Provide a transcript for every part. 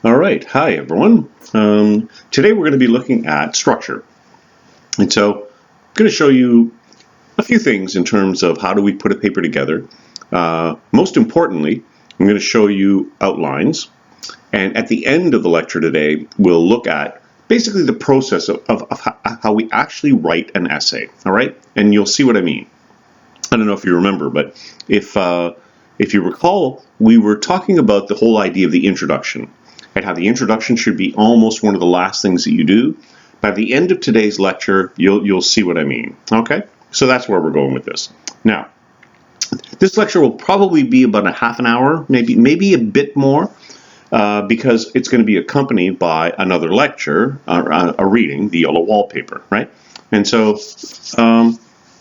All right, hi everyone. Today we're going to be looking at structure. And so I'm going to show you a few things in terms of how do we put a paper together. Most importantly, I'm going to show you outlines. And at the end of the lecture today, we'll look at basically the process of how we actually write an essay. All right, and you'll see what I mean. I don't know if you remember, but if you recall, we were talking about the whole idea of the introduction and how the introduction should be almost one of the last things that you do. By the end of today's lecture, you'll see what I mean. Okay, so that's where we're going with this. Now, this lecture will probably be about a half an hour, maybe a bit more, because it's going to be accompanied by another lecture, a reading, the yellow wallpaper, right? And so,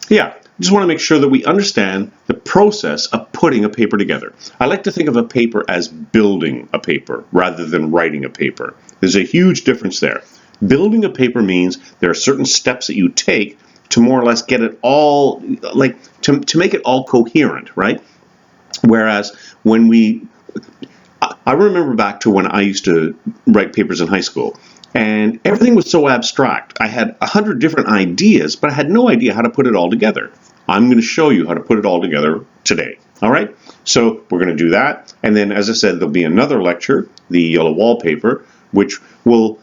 yeah. Just want to make sure that we understand the process of putting a paper together. I like to think of a paper as building a paper rather than writing a paper. There's a huge difference there. Building a paper means there are certain steps that you take to more or less get it all, like to make it all coherent, right? Whereas when I remember back to when I used to write papers in high school, and everything was so abstract. I had 100 different ideas, but I had no idea how to put it all together. I'm going to show you how to put it all together today. All right? So we're going to do that. And then, as I said, there'll be another lecture, the yellow wallpaper, which will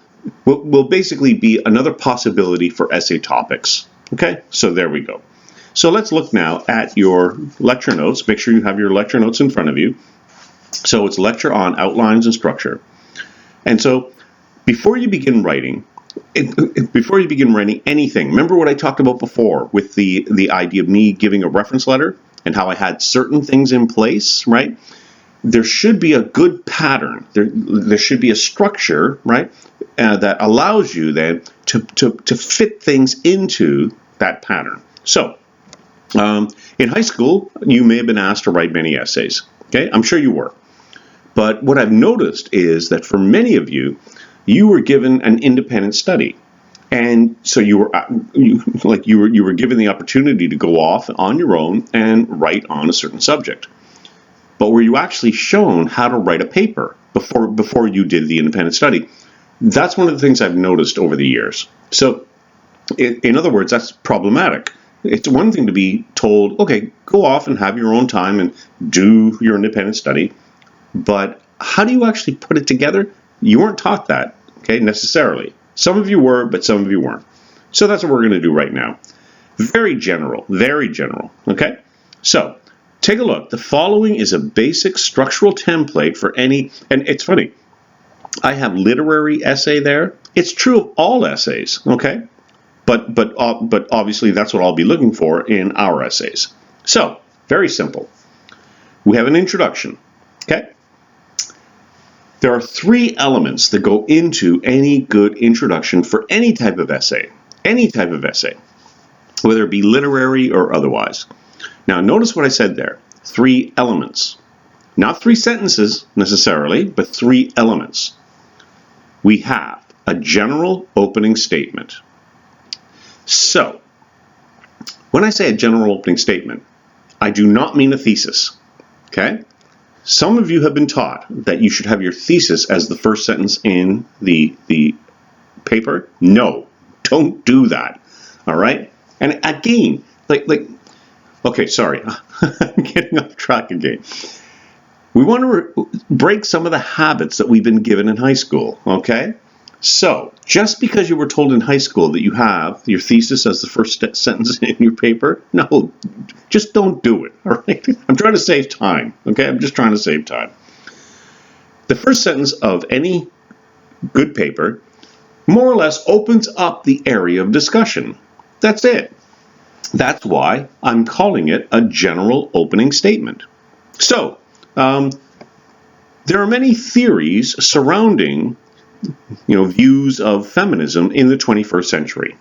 basically be another possibility for essay topics. Okay? So there we go. So let's look now at your lecture notes. Make sure you have your lecture notes in front of you. So it's lecture on outlines and structure. And so before you begin writing anything, remember what I talked about before with the idea of me giving a reference letter and how I had certain things in place, right? There should be a good pattern. There should be a structure, right, that allows you then to fit things into that pattern. So in high school, you may have been asked to write many essays. Okay, I'm sure you were. But what I've noticed is that for many of you, you were given an independent study, and so you were given the opportunity to go off on your own and write on a certain subject. But were you actually shown how to write a paper before you did the independent study? That's one of the things I've noticed over the years. So, in other words, that's problematic. It's one thing to be told, okay, go off and have your own time and do your independent study, but how do you actually put it together? You weren't taught that, okay, necessarily. Some of you were, but some of you weren't. So that's what we're going to do right now. Very general, okay? So take a look. The following is a basic structural template for any, and it's funny, I have literary essay there. It's true of all essays, okay? But obviously that's what I'll be looking for in our essays. So, very simple. We have an introduction, okay? There are three elements that go into any good introduction for any type of essay, whether it be literary or otherwise. Now, notice what I said there. Three elements. Not three sentences necessarily, but three elements. We have a general opening statement. So, when I say a general opening statement, I do not mean a thesis, okay? Some of you have been taught that you should have your thesis as the first sentence in the paper. No, don't do that, all right? And again, okay, sorry, I'm getting off track again. We want to break some of the habits that we've been given in high school, okay? So, just because you were told in high school that you have your thesis as the first sentence in your paper, no, just don't do it, all right? I'm trying to save time, okay? I'm just trying to save time. The first sentence of any good paper more or less opens up the area of discussion. That's it. That's why I'm calling it a general opening statement. So, there are many theories surrounding views of feminism in the 21st century.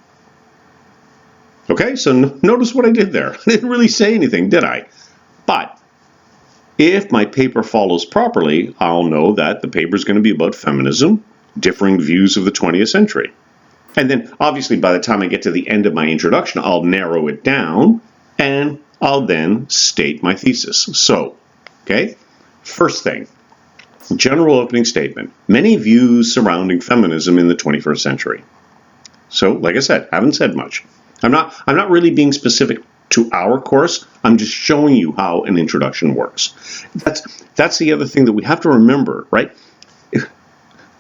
Okay, so notice what I did there. I didn't really say anything, did I? But if my paper follows properly, I'll know that the paper is going to be about feminism, differing views of the 20th century. And then, obviously, by the time I get to the end of my introduction, I'll narrow it down, and I'll then state my thesis. So, okay, first thing, General opening statement. Many views surrounding feminism in the 21st century. So, like I said, haven't said much. I'm not really being specific to our course. I'm just showing you how an introduction works. That's the other thing that we have to remember, right?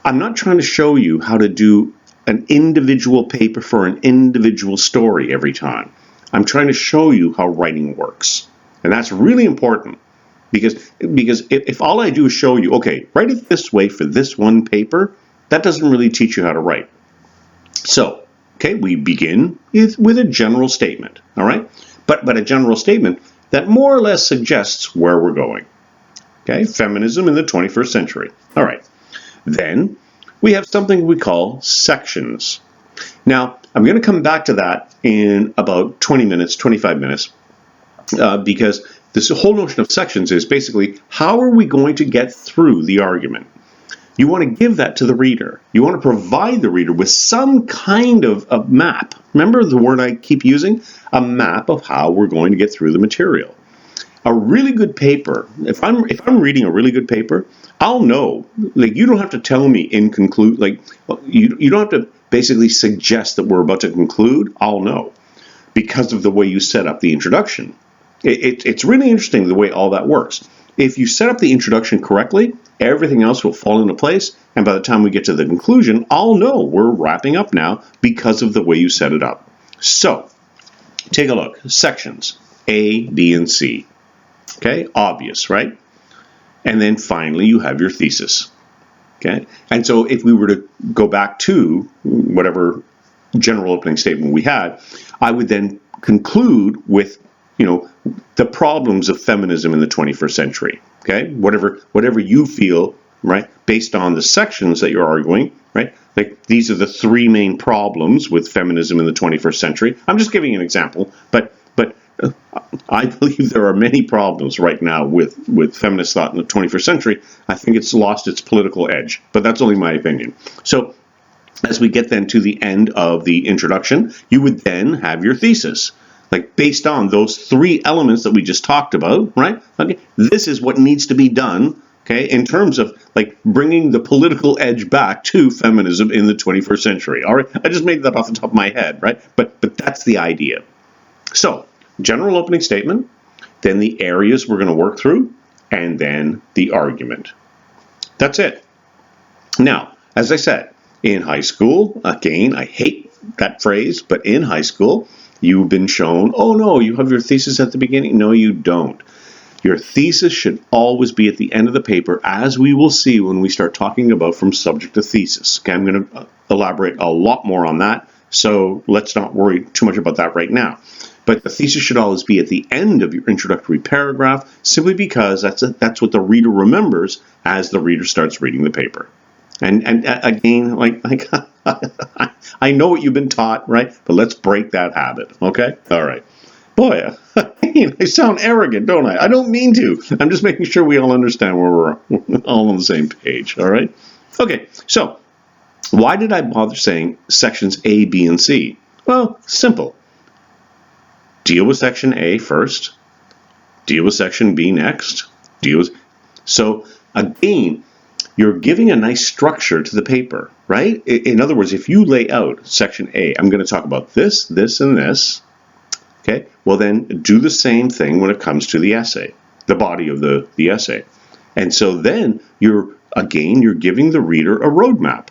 I'm not trying to show you how to do an individual paper for an individual story every time. I'm trying to show you how writing works. And that's really important because if all I do is show you, okay, write it this way for this one paper, that doesn't really teach you how to write. So, okay, we begin with a general statement, all right? But a general statement that more or less suggests where we're going. Okay, feminism in the 21st century. All right. Then we have something we call sections. Now, I'm going to come back to that in about 20 minutes, 25 minutes, because this whole notion of sections is basically how are we going to get through the argument? You want to give that to the reader. You want to provide the reader with some kind of a map. Remember the word I keep using? A map of how we're going to get through the material. A really good paper, if I'm reading a really good paper, I'll know. Like, you don't have to tell me in conclude, like, you don't have to basically suggest that we're about to conclude. I'll know because of the way you set up the introduction. It's really interesting the way all that works. If you set up the introduction correctly, everything else will fall into place, and by the time we get to the conclusion, I'll know we're wrapping up now because of the way you set it up. So, take a look. Sections A, B, and C. Okay, obvious, right? And then finally, you have your thesis. Okay, and so if we were to go back to whatever general opening statement we had, I would then conclude with, the problems of feminism in the 21st century. Okay, whatever you feel, right, based on the sections that you're arguing, right? Like, these are the three main problems with feminism in the 21st century. I'm just giving an example, but I believe there are many problems right now with feminist thought in the 21st century. I think it's lost its political edge, but that's only my opinion. So as we get then to the end of the introduction, you would then have your thesis. Like, based on those three elements that we just talked about, right? Okay, this is what needs to be done, okay, in terms of, like, bringing the political edge back to feminism in the 21st century. All right, I just made that off the top of my head, right? But that's the idea. So, general opening statement, then the areas we're going to work through, and then the argument. That's it. Now, as I said, in high school, again, I hate that phrase, but in high school, you've been shown, oh no, you have your thesis at the beginning. No, you don't. Your thesis should always be at the end of the paper, as we will see when we start talking about from subject to thesis. Okay, I'm going to elaborate a lot more on that, so let's not worry too much about that right now. But the thesis should always be at the end of your introductory paragraph, simply because that's what the reader remembers as the reader starts reading the paper. And again, like I know what you've been taught, right? But let's break that habit, okay? All right. Boy, I sound arrogant, don't I? I don't mean to. I'm just making sure we all understand where we're all on the same page, all right? Okay, so why did I bother saying sections A, B, and C? Well, simple. Deal with section A first, deal with section B next, so again, you're giving a nice structure to the paper, right? In other words, if you lay out section A, I'm going to talk about this, this, and this, okay? Well, then do the same thing when it comes to the essay, the body of the essay. And so then you're giving the reader a roadmap,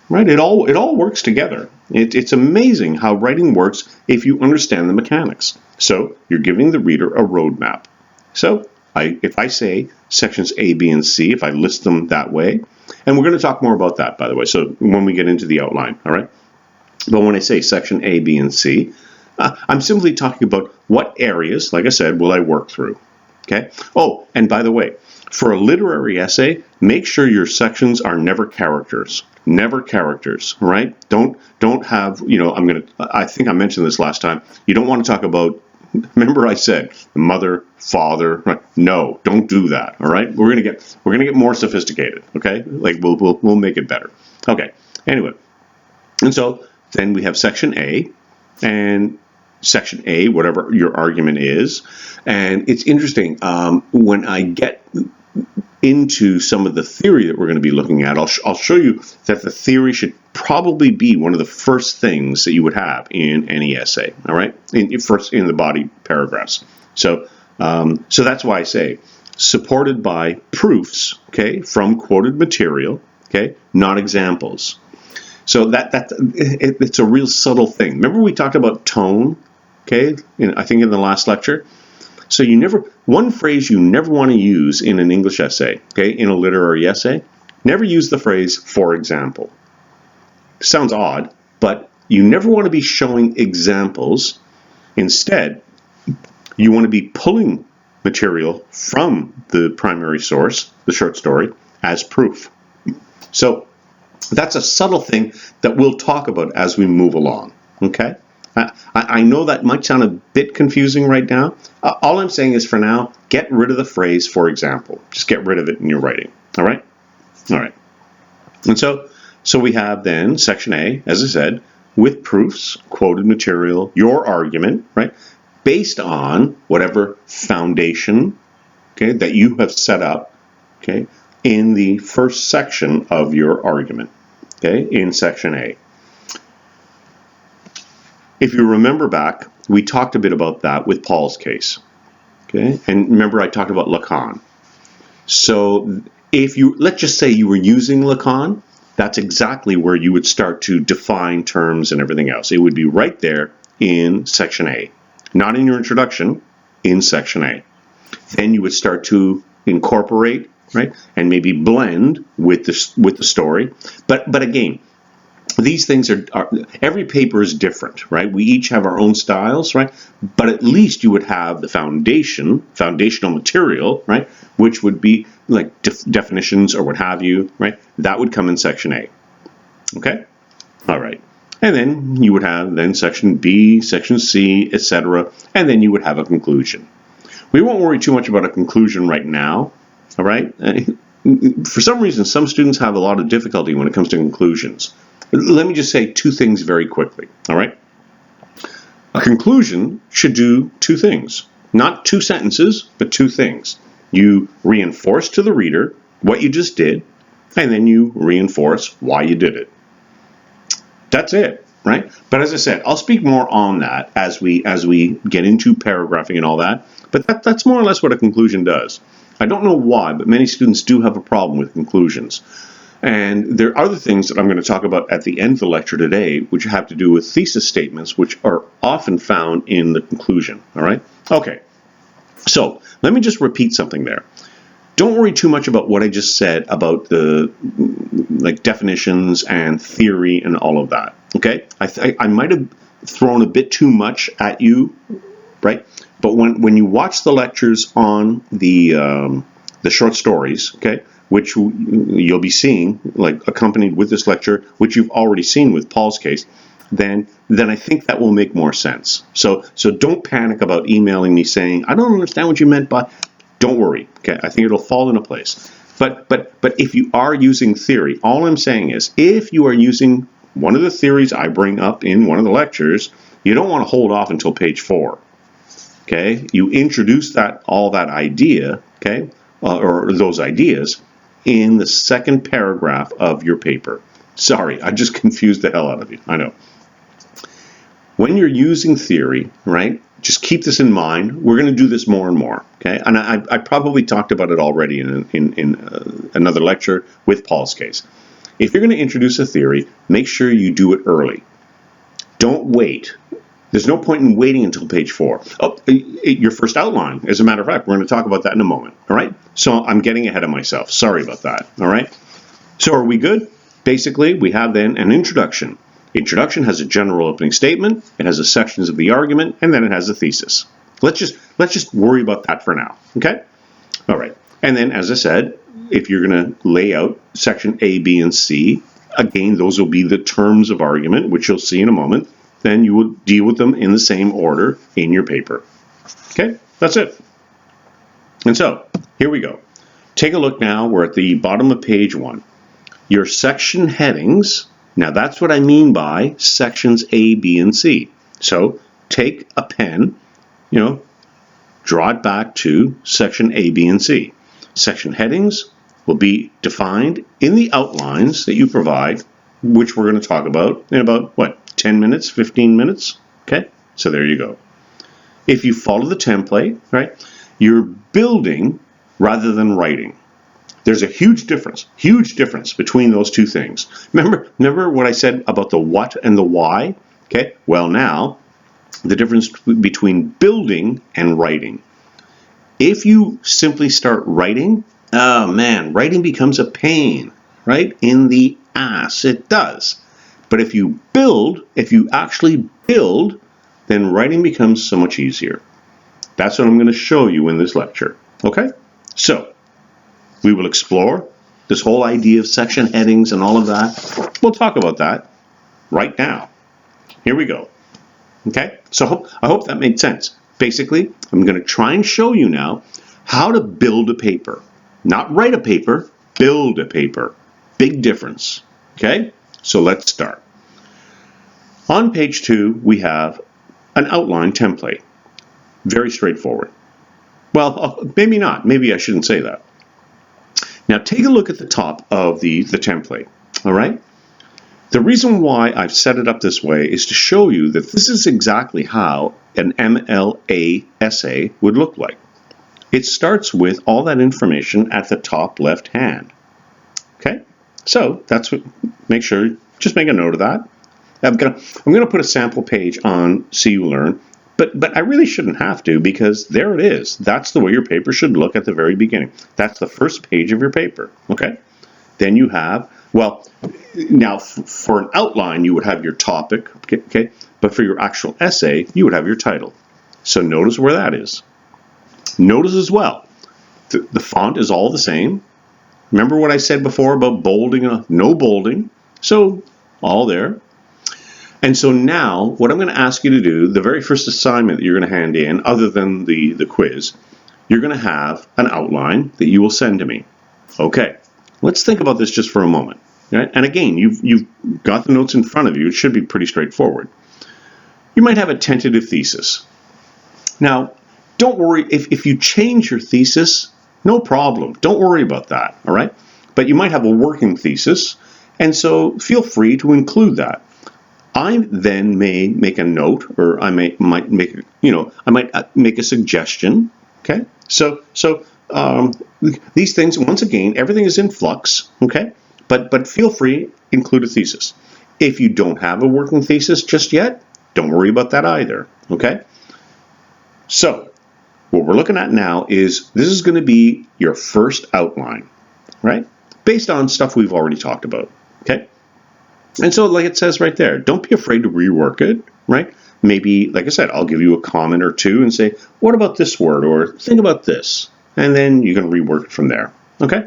right? It all works together. It's amazing how writing works if you understand the mechanics. So you're giving the reader a roadmap. So if I say sections A, B, and C, if I list them that way, and we're going to talk more about that, by the way, so when we get into the outline, all right? But when I say section A, B, and C, I'm simply talking about what areas, like I said, will I work through, okay? Oh, and by the way, for a literary essay, make sure your sections are never characters. Never characters, right? Don't have, I think I mentioned this last time. You don't want to talk about, remember I said mother, father, right? No, don't do that, all right? We're going to get more sophisticated, okay? Like we'll make it better. Okay. Anyway. And so then we have section A, and section A, whatever your argument is. And it's interesting, when I get into some of the theory that we're going to be looking at, I'll show you that the theory should probably be one of the first things that you would have in any essay, all right? First in the body paragraphs. So that's why I say supported by proofs, okay, from quoted material, okay, not examples. So it's a real subtle thing. Remember we talked about tone, okay, I think in the last lecture? So one phrase you never want to use in an English essay, okay, in a literary essay, never use the phrase, for example. Sounds odd, but you never want to be showing examples. Instead, you want to be pulling material from the primary source, the short story, as proof. So that's a subtle thing that we'll talk about as we move along, okay? I know that might sound a bit confusing right now. All I'm saying is for now, get rid of the phrase, for example. Just get rid of it in your writing, all right? All right. And so we have then section A, as I said, with proofs, quoted material, your argument, right? Based on whatever foundation, okay, that you have set up, okay, in the first section of your argument, okay, in section A. If you remember back, we talked a bit about that with Paul's case, okay? And remember I talked about Lacan. So let's just say you were using Lacan, that's exactly where you would start to define terms and everything else. It would be right there in section A. Not in your introduction, in section A. Then you would start to incorporate, right, and maybe blend with the story. But again, these things are every paper is different, right? We each have our own styles, right? But at least you would have the foundational material, right? Which would be like definitions or what have you, right? That would come in section A. Okay? All right. And then you would have then section B, section C, etc. And then you would have a conclusion. We won't worry too much about a conclusion right now, all right? For some reason, some students have a lot of difficulty when it comes to conclusions. Let me just say two things very quickly, all right? A conclusion should do two things. Not two sentences, but two things. You reinforce to the reader what you just did, and then you reinforce why you did it. That's it, right? But as I said, I'll speak more on that as we get into paragraphing and all that. But that's more or less what a conclusion does. I don't know why, but many students do have a problem with conclusions. And there are other things that I'm going to talk about at the end of the lecture today, which have to do with thesis statements, which are often found in the conclusion, all right? Okay, so let me just repeat something there. Don't worry too much about what I just said about the definitions and theory and all of that, okay? I might have thrown a bit too much at you, right? But when you watch the lectures on the short stories, okay, which you'll be seeing, like accompanied with this lecture, which you've already seen with Paul's case, then I think that will make more sense. So don't panic about emailing me saying, I don't understand what you meant by, don't worry, okay? I think it'll fall into place. But if you are using theory, all I'm saying is, if you are using one of the theories I bring up in one of the lectures, you don't want to hold off until page 4, okay? You introduce all that idea, okay, or those ideas, in the second paragraph of your paper. Sorry, I just confused the hell out of you. I know. When you're using theory, right, just keep this in mind. We're going to do this more and more, okay? And I probably talked about it already in another lecture with Paul's case. If you're going to introduce a theory, make sure you do it early. Don't wait. There's no point in waiting until page 4. Oh, your first outline, as a matter of fact. We're going to talk about that in a moment, all right? So I'm getting ahead of myself. Sorry about that, all right? So are we good? Basically, we have then an introduction. Introduction has a general opening statement, it has the sections of the argument, and then it has a thesis. Let's just worry about that for now, okay? All right. And then, as I said, if you're going to lay out section A, B, and C, again, those will be the terms of argument, which you'll see in a moment. Then you will deal with them in the same order in your paper. Okay, that's it. And so, here we go. Take a look now. We're at the bottom of page 1. Your section headings, now that's what I mean by sections A, B, and C. So, take a pen, draw it back to section A, B, and C. Section headings will be defined in the outlines that you provide, which we're going to talk about in about, what, 10 minutes, 15 minutes? Okay, so there you go. If you follow the template, right, you're building rather than writing. There's a huge difference between those two things. Remember what I said about the what and the why? Okay, well now, the difference between building and writing. If you simply start writing, oh man, writing becomes a pain, right? In the ass, it does. But if you actually build, then writing becomes so much easier. That's what I'm going to show you in this lecture, okay? So, we will explore this whole idea of section headings and all of that. We'll talk about that right now. Here we go. Okay? So I hope that made sense. Basically, I'm going to try and show you now how to build a paper. Not write a paper, build a paper. Big difference. Okay? So let's start. On page 2, we have an outline template. Very straightforward. Well, maybe not. Maybe I shouldn't say that. Now take a look at the top of the template, all right? The reason why I've set it up this way is to show you that this is exactly how an MLA essay would look like. It starts with all that information at the top left hand, okay? So that's what, just make a note of that. I'm gonna put a sample page on See You Learn, but I really shouldn't have to, because there it is. That's the way your paper should look at the very beginning. That's the first page of your paper, okay? Then you have, well, now for an outline, you would have your topic, okay? But for your actual essay, you would have your title. So notice where that is. Notice as well, the font is all the same. Remember what I said before about bolding? No bolding. So all there. And so now, what I'm going to ask you to do, the very first assignment that you're going to hand in, other than the quiz, you're going to have an outline that you will send to me. Okay, let's think about this just for a moment. Right? And again, you've got the notes in front of you. It should be pretty straightforward. You might have a tentative thesis. Now, don't worry, if you change your thesis, no problem. Don't worry about that, all right? But you might have a working thesis, and so feel free to include that. I then may make a note, or I might make, I might make a suggestion. Okay, so these things, once again, everything is in flux. Okay, but feel free, include a thesis. If you don't have a working thesis just yet, don't worry about that either. Okay, so what we're looking at now is this is going to be your first outline, right? Based on stuff we've already talked about. Okay. And so, like it says right there, don't be afraid to rework it, right? Maybe, like I said, I'll give you a comment or two and say, what about this word? Or think about this. And then you can rework it from there, okay?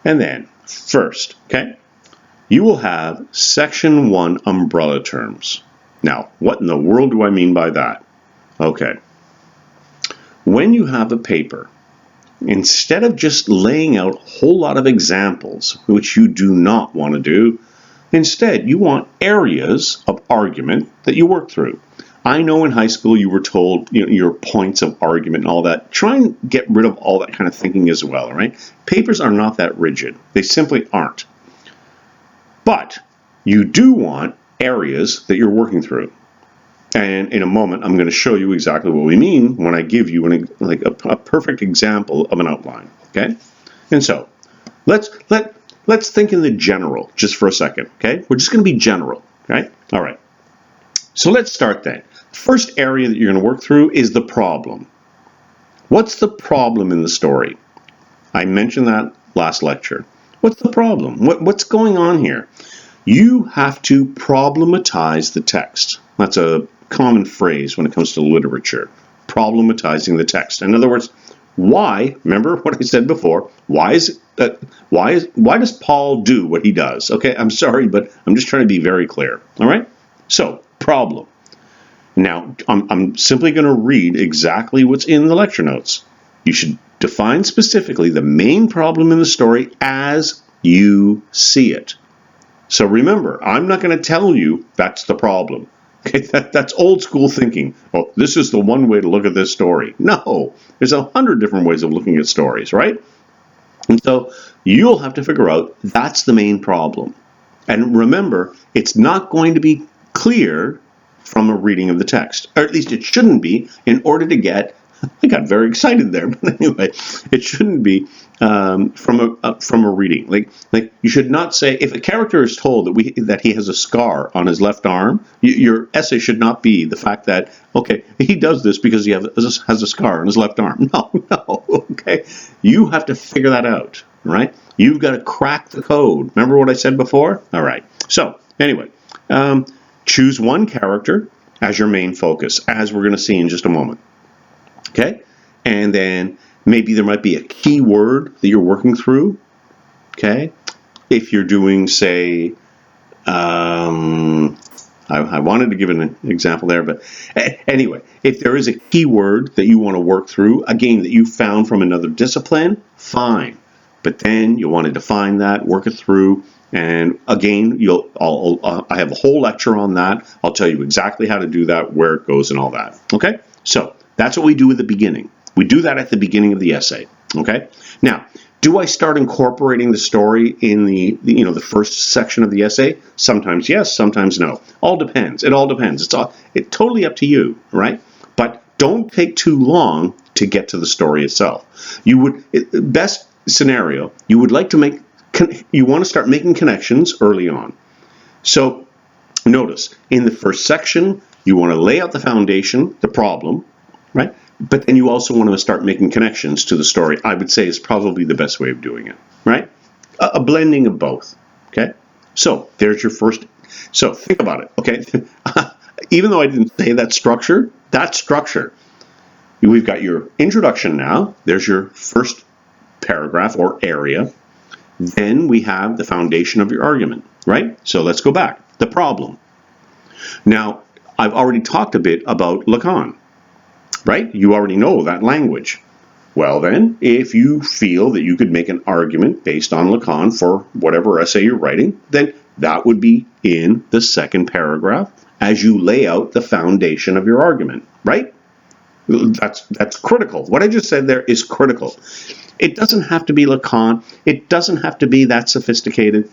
And then, first, okay, you will have Section 1 umbrella terms. Now, what in the world do I mean by that? Okay. When you have a paper, instead of just laying out a whole lot of examples, which you do not want to do, instead, you want areas of argument that you work through. I know in high school you were told your points of argument and all that. Try and get rid of all that kind of thinking as well, right? Papers are not that rigid. They simply aren't. But you do want areas that you're working through. And in a moment, I'm going to show you exactly what we mean when I give you a perfect example of an outline, okay? And so, let's think in the general just for a second, okay? We're just going to be general, okay? All right. So let's start then. First area that you're going to work through is the problem. What's the problem in the story? I mentioned that last lecture. What's the problem? What's going on here? You have to problematize the text. That's a common phrase when it comes to literature. Problematizing the text. In other words, why? Remember what I said before? Why does Paul do what he does? Okay, I'm sorry, but I'm just trying to be very clear. All right. So, problem. Now, I'm simply going to read exactly what's in the lecture notes. You should define specifically the main problem in the story as you see it. So remember, I'm not going to tell you that's the problem. Okay, that's old school thinking. Oh, this is the one way to look at this story. No, there's 100 different ways of looking at stories, right? And so you'll have to figure out that's the main problem. And remember, it's not going to be clear from a reading of the text, or at least it shouldn't be, in order to get, I got very excited there, but anyway, it shouldn't be from a reading. Like you should not say, if a character is told that he has a scar on his left arm, your essay should not be the fact that, okay, he does this because he has a scar on his left arm. No, okay, you have to figure that out, right? You've got to crack the code. Remember what I said before? All right. So anyway, choose one character as your main focus, as we're going to see in just a moment. Okay, and then maybe there might be a key word that you're working through. Okay, if you're doing, say, I wanted to give an example there, but anyway, if there is a key word that you want to work through, again, that you found from another discipline, fine. But then you'll want to define that, work it through, and again, I have a whole lecture on that. I'll tell you exactly how to do that, where it goes, and all that. Okay, so that's what we do at the beginning. We do that at the beginning of the essay. Okay, now, do I start incorporating the story in the first section of the essay? Sometimes yes, sometimes no. All depends. It all depends. It's totally up to you, right? But don't take too long to get to the story itself. Best scenario, you want to start making connections early on. So notice, in the first section, you want to lay out the foundation, the problem, right? But then you also want to start making connections to the story. I would say is probably the best way of doing it, right? A blending of both, okay? So there's your first. So think about it, okay? Even though I didn't say that structure, we've got your introduction now. There's your first paragraph or area. Then we have the foundation of your argument, right? So let's go back. The problem. Now, I've already talked a bit about Lacan, right? You already know that language. Well then, if you feel that you could make an argument based on Lacan for whatever essay you're writing, then that would be in the second paragraph as you lay out the foundation of your argument, right? That's critical. What I just said there is critical. It doesn't have to be Lacan. It doesn't have to be that sophisticated.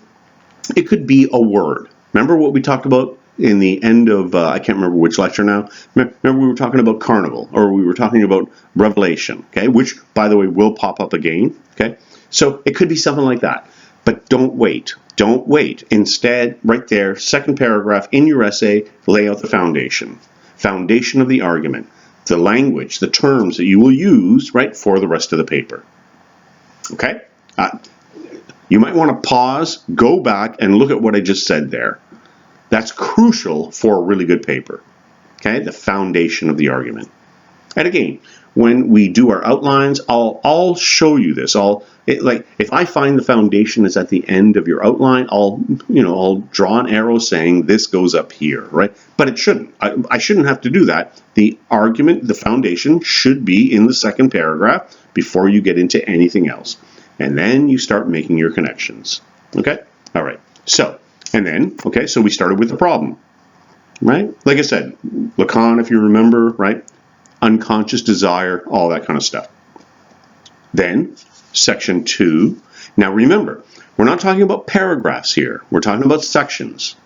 It could be a word. Remember what we talked about in the end of, I can't remember which lecture now. Remember we were talking about carnival, or we were talking about revelation, okay? Which, by the way, will pop up again, okay? So it could be something like that. But don't wait. Don't wait. Instead, right there, second paragraph in your essay, lay out the foundation. Foundation of the argument. The language, the terms that you will use, right, for the rest of the paper. Okay? You might want to pause, go back, and look at what I just said there. That's crucial for a really good paper. Okay? The foundation of the argument. And again, when we do our outlines, I'll show you this. If I find the foundation is at the end of your outline, I'll draw an arrow saying this goes up here, right? But it shouldn't. I shouldn't have to do that. The argument, the foundation, should be in the second paragraph before you get into anything else. And then you start making your connections. Okay? All right. So we started with the problem, right? Like I said, Lacan, if you remember, right? Unconscious desire, all that kind of stuff. Then, section 2. Now remember, we're not talking about paragraphs here. We're talking about sections.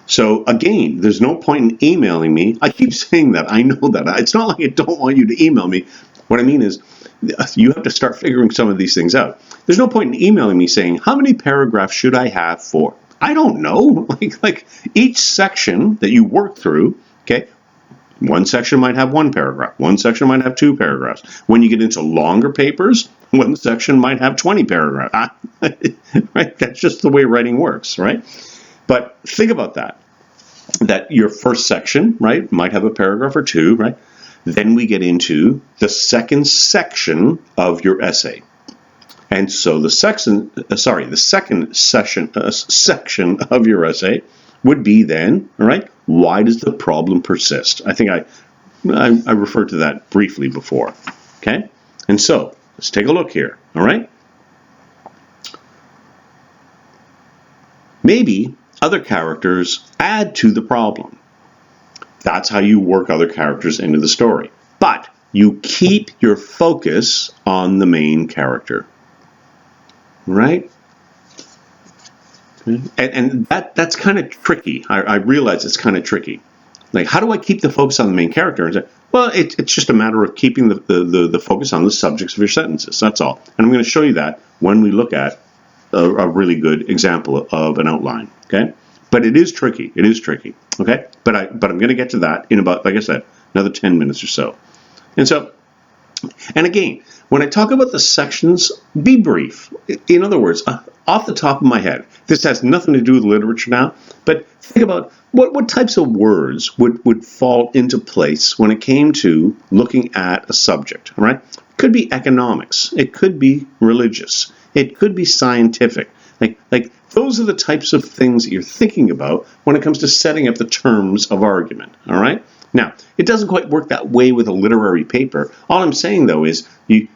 So again, there's no point in emailing me. I keep saying that. I know that. It's not like I don't want you to email me. What I mean is, you have to start figuring some of these things out. There's no point in emailing me saying, how many paragraphs should I have for? I don't know. Like each section that you work through, okay, one section might have one paragraph. One section might have two paragraphs. When you get into longer papers, one section might have 20 paragraphs. Right? That's just the way writing works, right? But think about that. That your first section, right, might have a paragraph or two, right? Then we get into the second section of your essay. And so the second section of your essay would be then, all right, why does the problem persist? I think I referred to that briefly before, okay? And so, let's take a look here, all right? Maybe other characters add to the problem. That's how you work other characters into the story. But you keep your focus on the main character. right? And that's kind of tricky. I realize it's kind of tricky. Like, how do I keep the focus on the main character? And say, well, it's just a matter of keeping the focus on the subjects of your sentences. That's all. And I'm going to show you that when we look at a really good example of an outline. Okay, but it is tricky. It is tricky. Okay, but I'm going to get to that in about, like I said, another 10 minutes or so. And again, when I talk about the sections, be brief. In other words, off the top of my head, this has nothing to do with literature now, but think about what types of words would fall into place when it came to looking at a subject, all right? It could be economics. It could be religious. It could be scientific. Like those are the types of things that you're thinking about when it comes to setting up the terms of argument, all right? Now, it doesn't quite work that way with a literary paper. All I'm saying, though, is you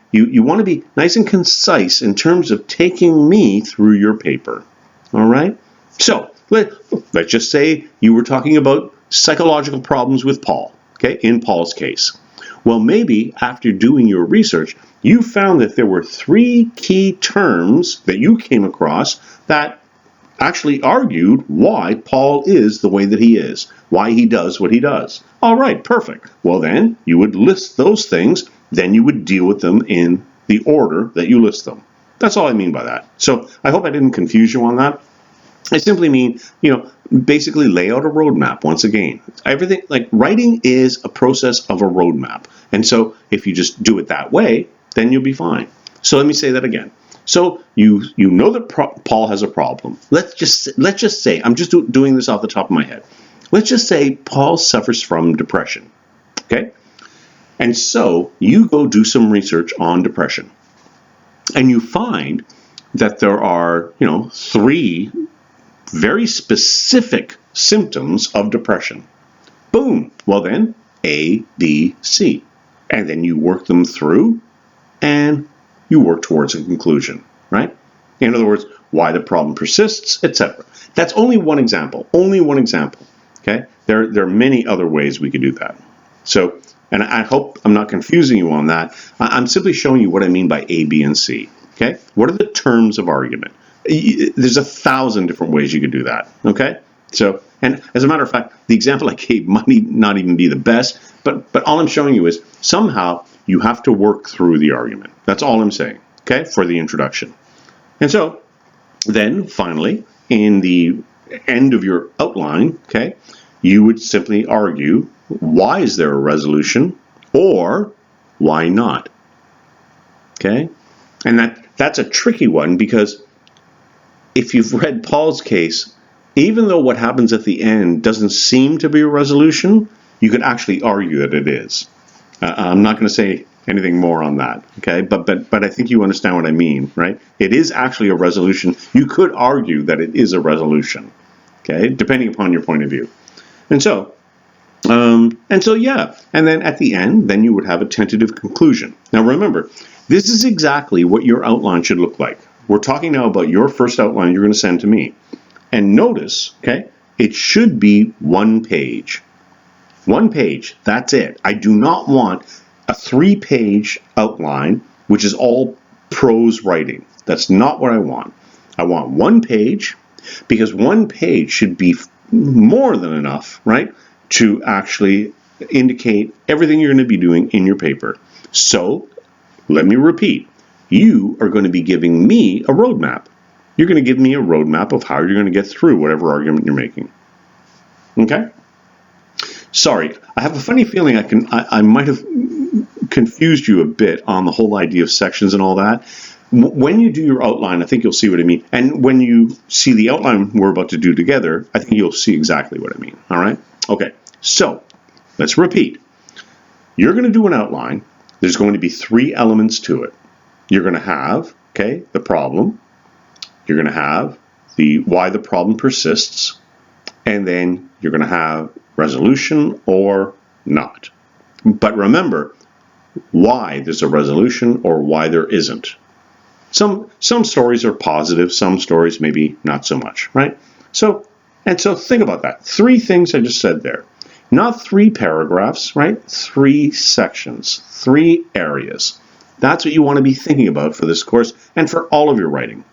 want to be nice and concise in terms of taking me through your paper. All right? So, let's just say you were talking about psychological problems with Paul, okay, in Paul's case. Well, maybe after doing your research, you found that there were 3 key terms that you came across that actually argued why Paul is the way that he is, why he does what he does. All right, perfect. Well, then you would list those things, then you would deal with them in the order that you list them. That's all I mean by that. So I hope I didn't confuse you on that. I simply mean, basically lay out a roadmap once again. Everything, like writing is a process of a roadmap. And so if you just do it that way, then you'll be fine. So let me say that again. So you know that Paul has a problem. Let's just say, I'm just doing this off the top of my head. Let's just say Paul suffers from depression, okay? And so you go do some research on depression. And you find that there are, 3 very specific symptoms of depression. Boom. Well then, A, B, C. And then you work them through and you work towards a conclusion, right? In other words, why the problem persists, etc. That's only one example, okay? There are many other ways we could do that. So, and I hope I'm not confusing you on that. I'm simply showing you what I mean by A, B, and C, okay? What are the terms of argument? There's 1,000 different ways you could do that, okay? So, and as a matter of fact, the example I gave might not even be the best, but all I'm showing you is somehow you have to work through the argument. That's all I'm saying, okay, for the introduction. And so then finally, in the end of your outline, okay, you would simply argue, why is there a resolution or why not? Okay? And that's a tricky one because if you've read Paul's case, even though what happens at the end doesn't seem to be a resolution, you could actually argue that it is. I'm not going to say anything more on that, okay? But I think you understand what I mean, right? It is actually a resolution. You could argue that it is a resolution, okay? Depending upon your point of view. And so yeah. And then at the end, then you would have a tentative conclusion. Now remember, this is exactly what your outline should look like. We're talking now about your first outline you're going to send to me. And notice, okay, it should be 1 page. 1 page, that's it. I do not want a 3-page outline, which is all prose writing. That's not what I want. I want 1 page, because 1 page should be more than enough, right, to actually indicate everything you're going to be doing in your paper. So, let me repeat. You are going to be giving me a roadmap. You're going to give me a roadmap of how you're going to get through whatever argument you're making. Okay? Sorry, I have a funny feeling I might have confused you a bit on the whole idea of sections and all that. When you do your outline, I think you'll see what I mean. And when you see the outline we're about to do together, I think you'll see exactly what I mean. All right? Okay, so let's repeat. You're going to do an outline. There's going to be 3 elements to it. You're going to have, okay, the problem. You're going to have the why the problem persists. And then you're going to have resolution or not. But remember, why there's a resolution or why there isn't. Some stories are positive, some stories maybe not so much, right? So think about that. 3 things I just said there. Not 3 paragraphs, right? 3 sections, 3 areas. That's what you want to be thinking about for this course and for all of your writing.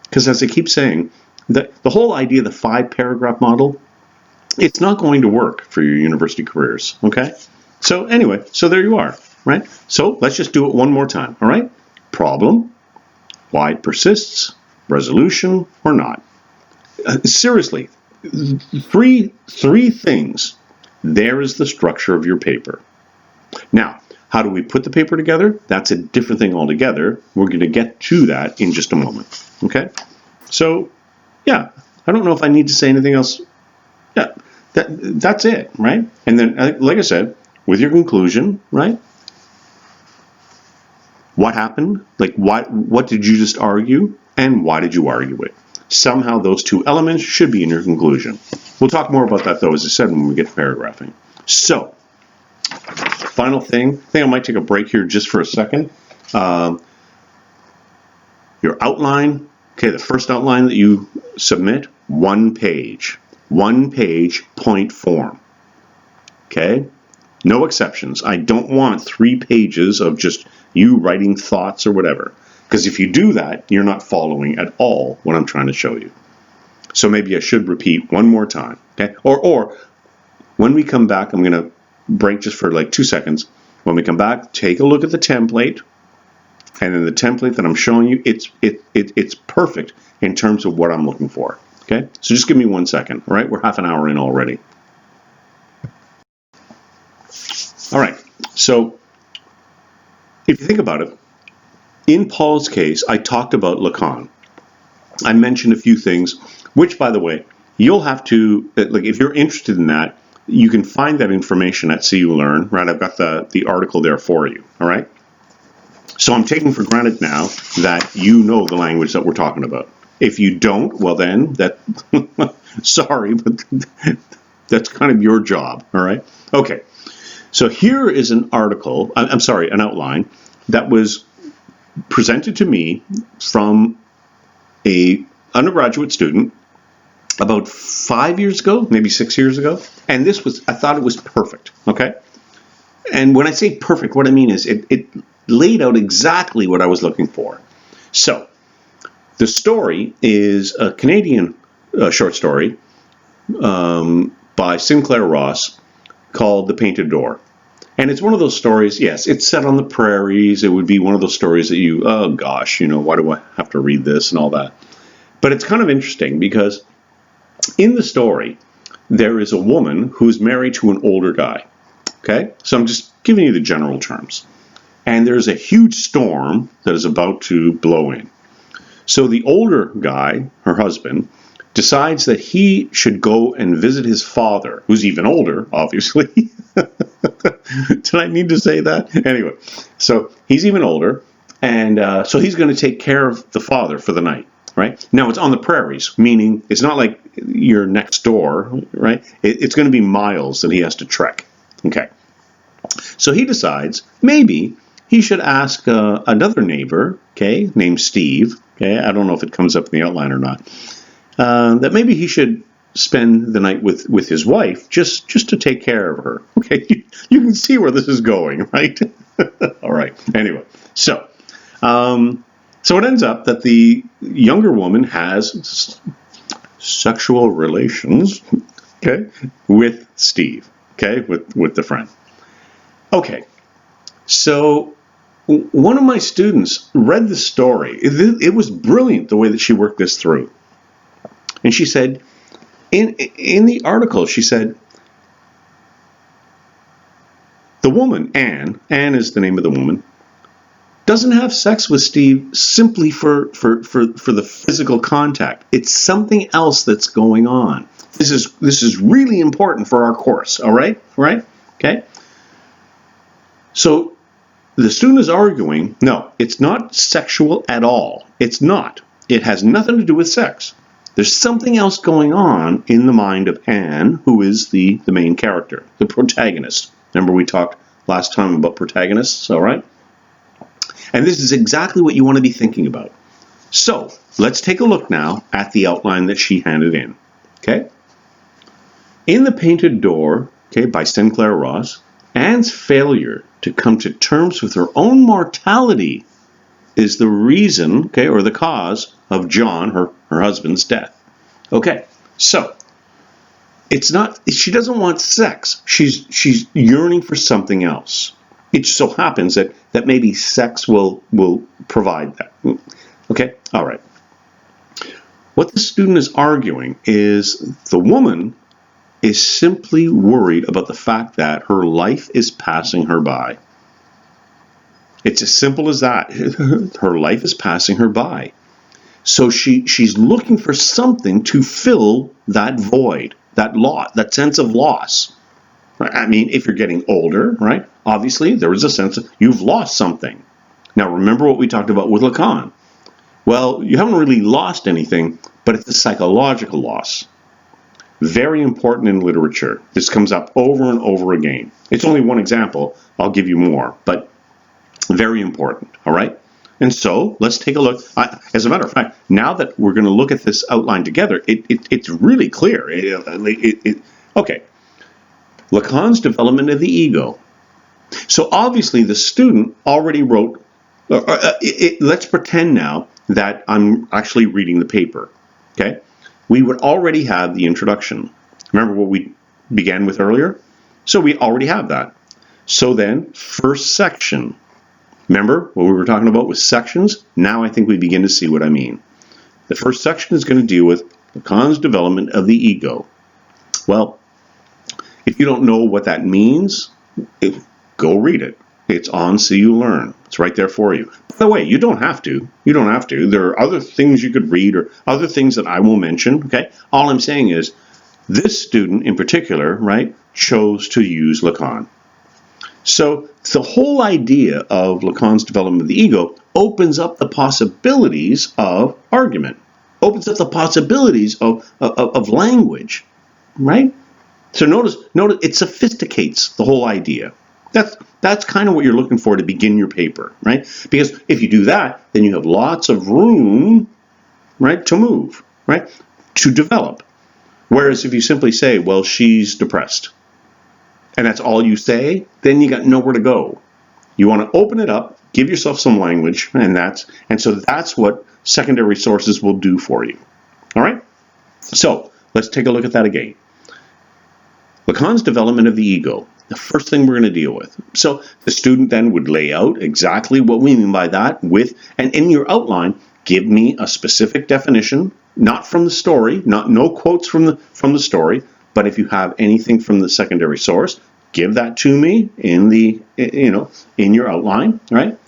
Because as I keep saying, the whole idea of the 5-paragraph model, it's not going to work for your university careers, okay? So anyway, so there you are, right? So let's just do it one more time, all right? Problem, why it persists, resolution, or not. Seriously, three things. There is the structure of your paper. Now, how do we put the paper together? That's a different thing altogether. We're going to get to that in just a moment, okay? So, yeah, I don't know if I need to say anything else. Yeah, that's it, right? And then, like I said, with your conclusion, right? What happened? Like, what did you just argue? And why did you argue it? Somehow those two elements should be in your conclusion. We'll talk more about that, though, as I said, when we get to paragraphing. So, final thing. I think I might take a break here just for a second. Your outline. Okay, the first outline that you submit, 1 page. 1 page, point form. Okay? No exceptions. I don't want 3 pages of just you writing thoughts or whatever. Because if you do that, you're not following at all what I'm trying to show you. So maybe I should repeat one more time. Okay? Or when we come back, I'm going to break just for like 2 seconds. When we come back, take a look at the template. And in the template that I'm showing you, it's perfect in terms of what I'm looking for. Okay? So just give me 1 second. All right? We're half an hour in already. All right. So if you think about it, in Paul's case, I talked about Lacan. I mentioned a few things, which, by the way, you'll have to, like, if you're interested in that, you can find that information at CU Learn, right? I've got the article there for you, all right? So I'm taking for granted now that you know the language that we're talking about. If you don't, well then, sorry, but that's kind of your job, all right? Okay, so here is an article, an outline that was presented to me from a undergraduate student about 5 years ago, maybe 6 years ago, and I thought it was perfect, okay? And when I say perfect, what I mean is it laid out exactly what I was looking for. So, the story is a Canadian short story by Sinclair Ross called The Painted Door. And it's one of those stories, yes, it's set on the prairies. It would be one of those stories that you, oh gosh, why do I have to read this and all that? But it's kind of interesting because in the story, there is a woman who's married to an older guy. Okay? So I'm just giving you the general terms. And there's a huge storm that is about to blow in. So the older guy, her husband, decides that he should go and visit his father, who's even older, obviously. Did I need to say that? Anyway, so he's even older, and so he's going to take care of the father for the night, right? Now, it's on the prairies, meaning it's not like you're next door, right? It's going to be miles that he has to trek. Okay. So he decides maybe he should ask another neighbor, okay, named Steve, okay, I don't know if it comes up in the outline or not, that maybe he should spend the night with his wife just to take care of her. Okay, you can see where this is going, right? All right. Anyway, so it ends up that the younger woman has sexual relations, okay, with Steve, okay, with the friend. Okay, so one of my students read the story. It was brilliant the way that she worked this through. And she said, in the article, she said, the woman, Anne is the name of the woman, doesn't have sex with Steve simply for the physical contact. It's something else that's going on. This is really important for our course, all right? Okay? So the student is arguing, no, it's not sexual at all. It's not. It has nothing to do with sex. There's something else going on in the mind of Anne, who is the main character, the protagonist. Remember we talked last time about protagonists, all right? And this is exactly what you want to be thinking about. So, let's take a look now at the outline that she handed in, okay? In The Painted Door, okay, by Sinclair Ross, Anne's failure to come to terms with her own mortality is the reason, okay, or the cause of John, her husband's death. Okay, so it's not, she doesn't want sex. She's yearning for something else. It just so happens that maybe sex will provide that. Okay, all right. What the student is arguing is the woman is simply worried about the fact that her life is passing her by. It's as simple as that. Her life is passing her by. So she's looking for something to fill that void, that sense of loss. I mean, if you're getting older, right, obviously there is a sense of you've lost something. Now remember what we talked about with Lacan. Well, you haven't really lost anything, but it's a psychological loss. Very important in literature. This comes up over and over again. It's only one example. I'll give you more, but very important, all right? And so let's take a look. As a matter of fact, now that we're going to look at this outline together, it's really clear. Okay. Lacan's development of the ego. So obviously the student already wrote, let's pretend now that I'm actually reading the paper, okay? We would already have the introduction. Remember what we began with earlier? So we already have that. So then, first section. Remember what we were talking about with sections? Now I think we begin to see what I mean. The first section is going to deal with Lacan's development of the ego. Well, if you don't know what that means, go read it. It's on So You Learn. It's right there for you. By the way, you don't have to. You don't have to. There are other things you could read or other things that I will mention, okay? All I'm saying is this student in particular, right, chose to use Lacan. So the whole idea of Lacan's development of the ego opens up the possibilities of argument, opens up the possibilities of language, right? So notice it sophisticates the whole idea. That's kind of what you're looking for to begin your paper, right? Because if you do that, then you have lots of room, right, to move, right, to develop. Whereas if you simply say, well, she's depressed, and that's all you say, then you got nowhere to go. You want to open it up, give yourself some language, and so that's what secondary sources will do for you. All right? So let's take a look at that again. Lacan's development of the ego, the first thing we're going to deal with. So the student then would lay out exactly what we mean by that and in your outline, give me a specific definition, not from the story, no quotes from the story, but if you have anything from the secondary source, give that to me in your outline, right?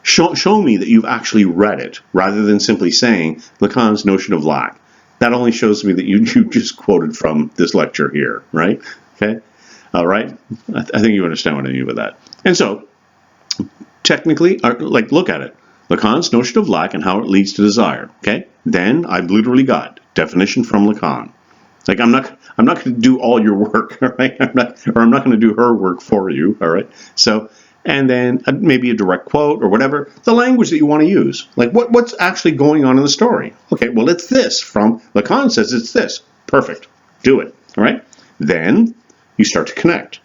Show me that you've actually read it, rather than simply saying Lacan's notion of lack. That only shows me that you just quoted from this lecture here, right? Okay, all right. I think you understand what I mean by that. And so, technically, look at it. Lacan's notion of lack and how it leads to desire. Okay, then I've literally got definition from Lacan. Like I'm not going to do all your work, all right? I'm not going to do her work for you, all right? So, and then maybe a direct quote or whatever, the language that you want to use. Like what's actually going on in the story? Okay, well, it's this from Lacan says it's this. Perfect. Do it, all right? Then you start to connect.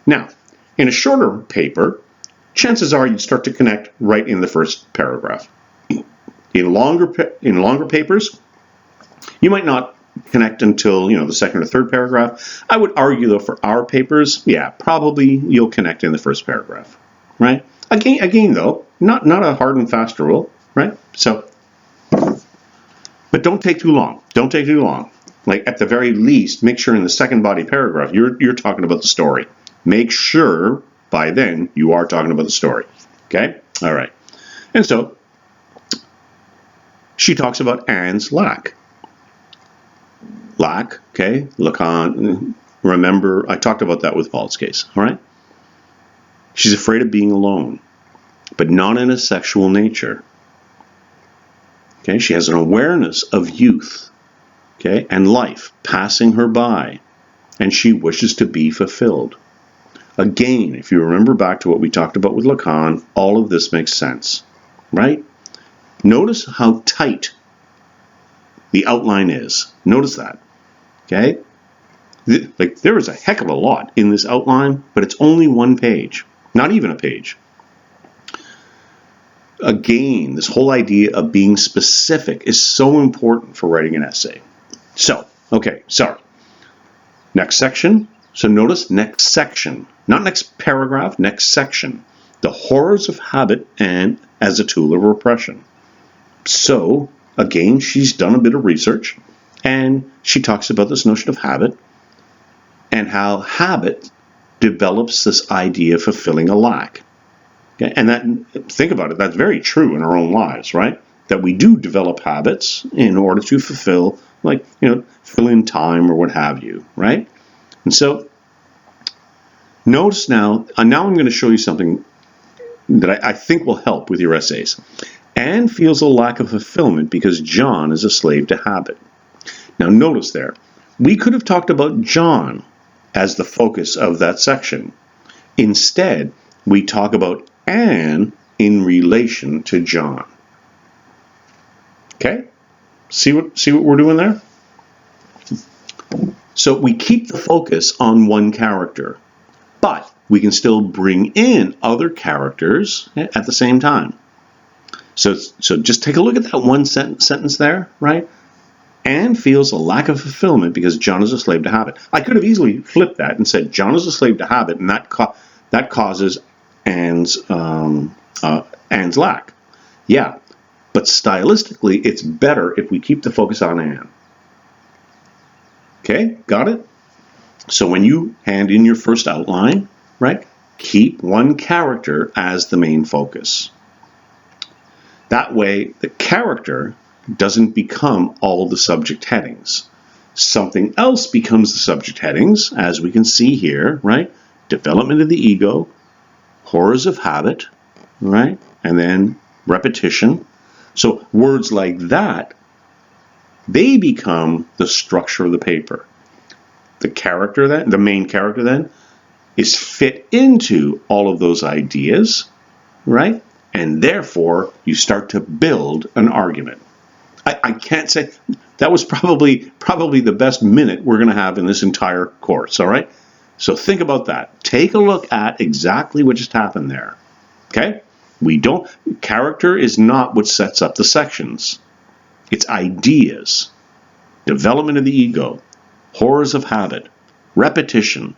Now, in a shorter paper, chances are you'd start to connect right in the first paragraph. In longer papers, you might not connect until the second or third paragraph. I would argue though for our papers, yeah, probably you'll connect in the first paragraph, right? Again though, not a hard and fast rule, right? So, but don't take too long. Don't take too long. Like at the very least, make sure in the second body paragraph you're talking about the story. Make sure by then you are talking about the story. Okay? All right. And so she talks about Anne's lack. Lack, okay, Lacan, remember, I talked about that with Paul's case, all right? She's afraid of being alone, but not in a sexual nature. Okay, she has an awareness of youth, okay, and life passing her by, and she wishes to be fulfilled. Again, if you remember back to what we talked about with Lacan, all of this makes sense, right? Notice how tight the outline is. Notice that. Okay? Like there is a heck of a lot in this outline, but it's only one page. Not even a page. again, this whole idea of being specific is so important for writing an essay. So, okay, sorry. Next section. So notice next section, not next paragraph, next section. The horrors of habit and as a tool of repression. So, again, she's done a bit of research, and she talks about this notion of habit and how habit develops this idea of fulfilling a lack. Okay? And that, think about it, that's very true in our own lives, right? That we do develop habits in order to fulfill, like, fill in time or what have you, right? And so, notice now I'm going to show you something that I think will help with your essays. Anne feels a lack of fulfillment because John is a slave to habit. Now notice there, we could have talked about John as the focus of that section. Instead, we talk about Anne in relation to John. Okay? See what we're doing there? So we keep the focus on one character, but we can still bring in other characters at the same time. So just take a look at that one sentence there, right? Anne feels a lack of fulfillment because John is a slave to habit. I could have easily flipped that and said John is a slave to habit, and that causes Anne's lack. Yeah, but stylistically, it's better if we keep the focus on Anne. Okay, got it? So when you hand in your first outline, right, keep one character as the main focus. That way, the character doesn't become all the subject headings. Something else becomes the subject headings, as we can see here, right? Development of the ego, horrors of habit, right? And then repetition. So words like that, they become the structure of the paper. The character then, the main character then, is fit into all of those ideas, right? And therefore, you start to build an argument. I can't say, that was probably the best minute we're going to have in this entire course, all right? So think about that. Take a look at exactly what just happened there, okay? Character is not what sets up the sections. It's ideas, development of the ego, horrors of habit, repetition,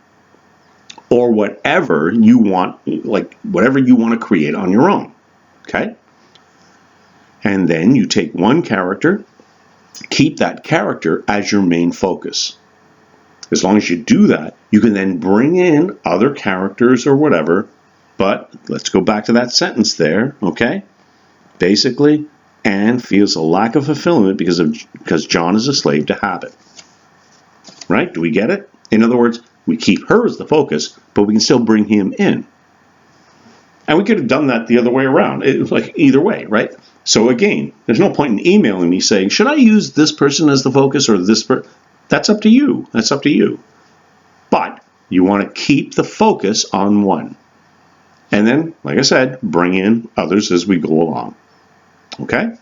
or whatever you want, whatever you want to create on your own, okay? And then you take one character, keep that character as your main focus. As long as you do that, you can then bring in other characters or whatever, but let's go back to that sentence there, okay? Basically, Anne feels a lack of fulfillment because John is a slave to habit. Right? Do we get it? In other words, we keep her as the focus, but we can still bring him in. And we could have done that the other way around. It was like either way, right? So again, there's no point in emailing me saying, should I use this person as the focus or this person? That's up to you. That's up to you. But you want to keep the focus on one. And then, like I said, bring in others as we go along. Okay?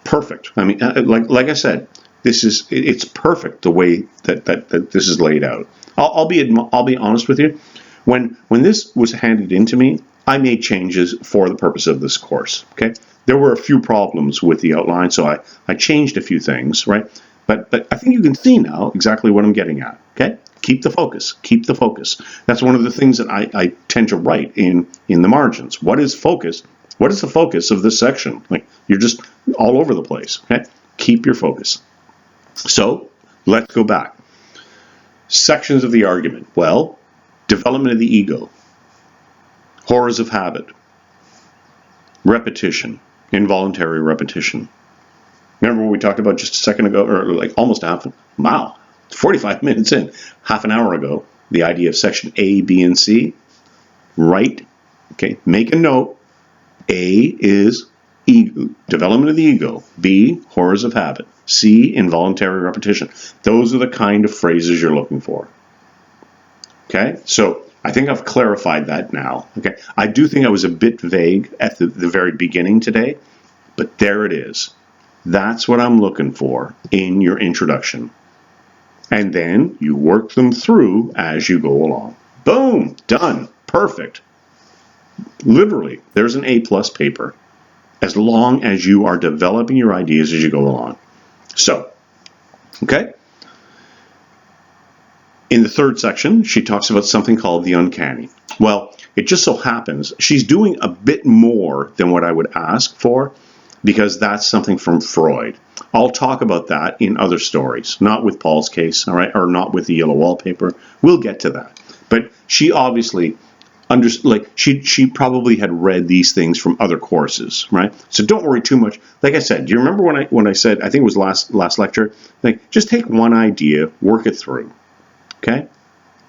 Perfect. I mean, like I said, it's perfect the way that this is laid out. I'll be honest with you. When this was handed in to me, I made changes for the purpose of this course. Okay, there were a few problems with the outline, so I changed a few things, right? But I think you can see now exactly what I'm getting at. Okay, keep the focus. Keep the focus. That's one of the things that I tend to write in the margins. What is focus? What is the focus of this section? Like, you're just all over the place. Okay, keep your focus. So let's go back. Sections of the argument. Well, development of the ego, horrors of habit, repetition, involuntary repetition. Remember what we talked about just a second ago, or like almost 45 minutes in, half an hour ago, the idea of section A, B, and C. Right? Okay, make a note. A is ego, development of the ego. B, horrors of habit. C, involuntary repetition. Those are the kind of phrases you're looking for. Okay, so I think I've clarified that now. Okay, I do think I was a bit vague at the very beginning today, but there it is. That's what I'm looking for in your introduction. And then you work them through as you go along. Boom, done, perfect. Literally, there's an A+ paper as long as you are developing your ideas as you go along. So, okay. In the third section, she talks about something called the uncanny. Well, it just so happens she's doing a bit more than what I would ask for, because that's something from Freud. I'll talk about that in other stories, not with Paul's case, all right, or not with the yellow wallpaper. We'll get to that. But she obviously she probably had read these things from other courses, right? So don't worry too much. Like I said, do you remember when I said, I think it was last lecture, like just take one idea, work it through. Okay?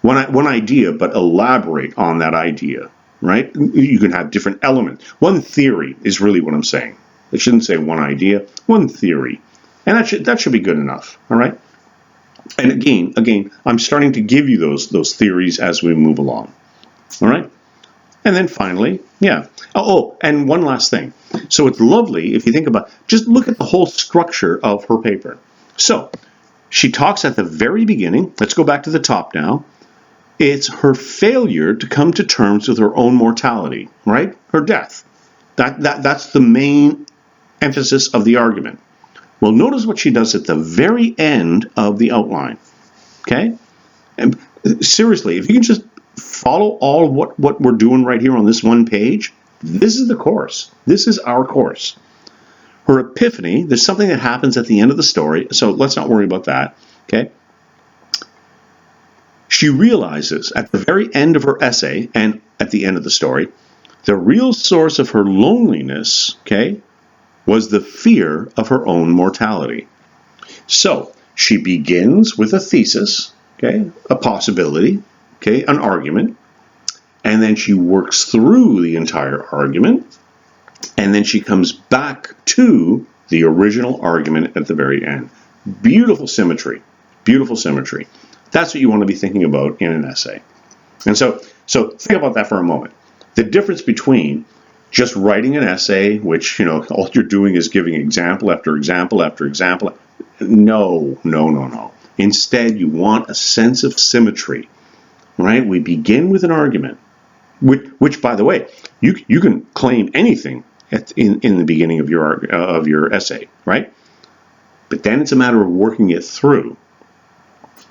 One idea, but elaborate on that idea, right? You can have different elements. One theory is really what I'm saying. I shouldn't say one idea, one theory. And that should be good enough, all right? And again, I'm starting to give you those theories as we move along, all right? And then finally, yeah. Oh, and one last thing. So it's lovely if you think about, just look at the whole structure of her paper. So she talks at the very beginning, let's go back to the top now. It's her failure to come to terms with her own mortality, right? Her death. That's the main emphasis of the argument. Well, notice what she does at the very end of the outline, okay? And seriously, if you can just follow all what we're doing right here on this one page, this is the course. This is our course. Her epiphany, there's something that happens at the end of the story, so let's not worry about that, okay? She realizes at the very end of her essay and at the end of the story, the real source of her loneliness, okay, was the fear of her own mortality. So she begins with a thesis, okay, a possibility, okay, an argument, and then she works through the entire argument, and then she comes back to the original argument at the very end. Beautiful symmetry, beautiful symmetry. That's what you want to be thinking about in an essay. And so think about that for a moment. The difference between just writing an essay, which, all you're doing is giving example after example after example. No. Instead, you want a sense of symmetry, right? We begin with an argument, which by the way, you can claim anything in the beginning of your essay, right? But then it's a matter of working it through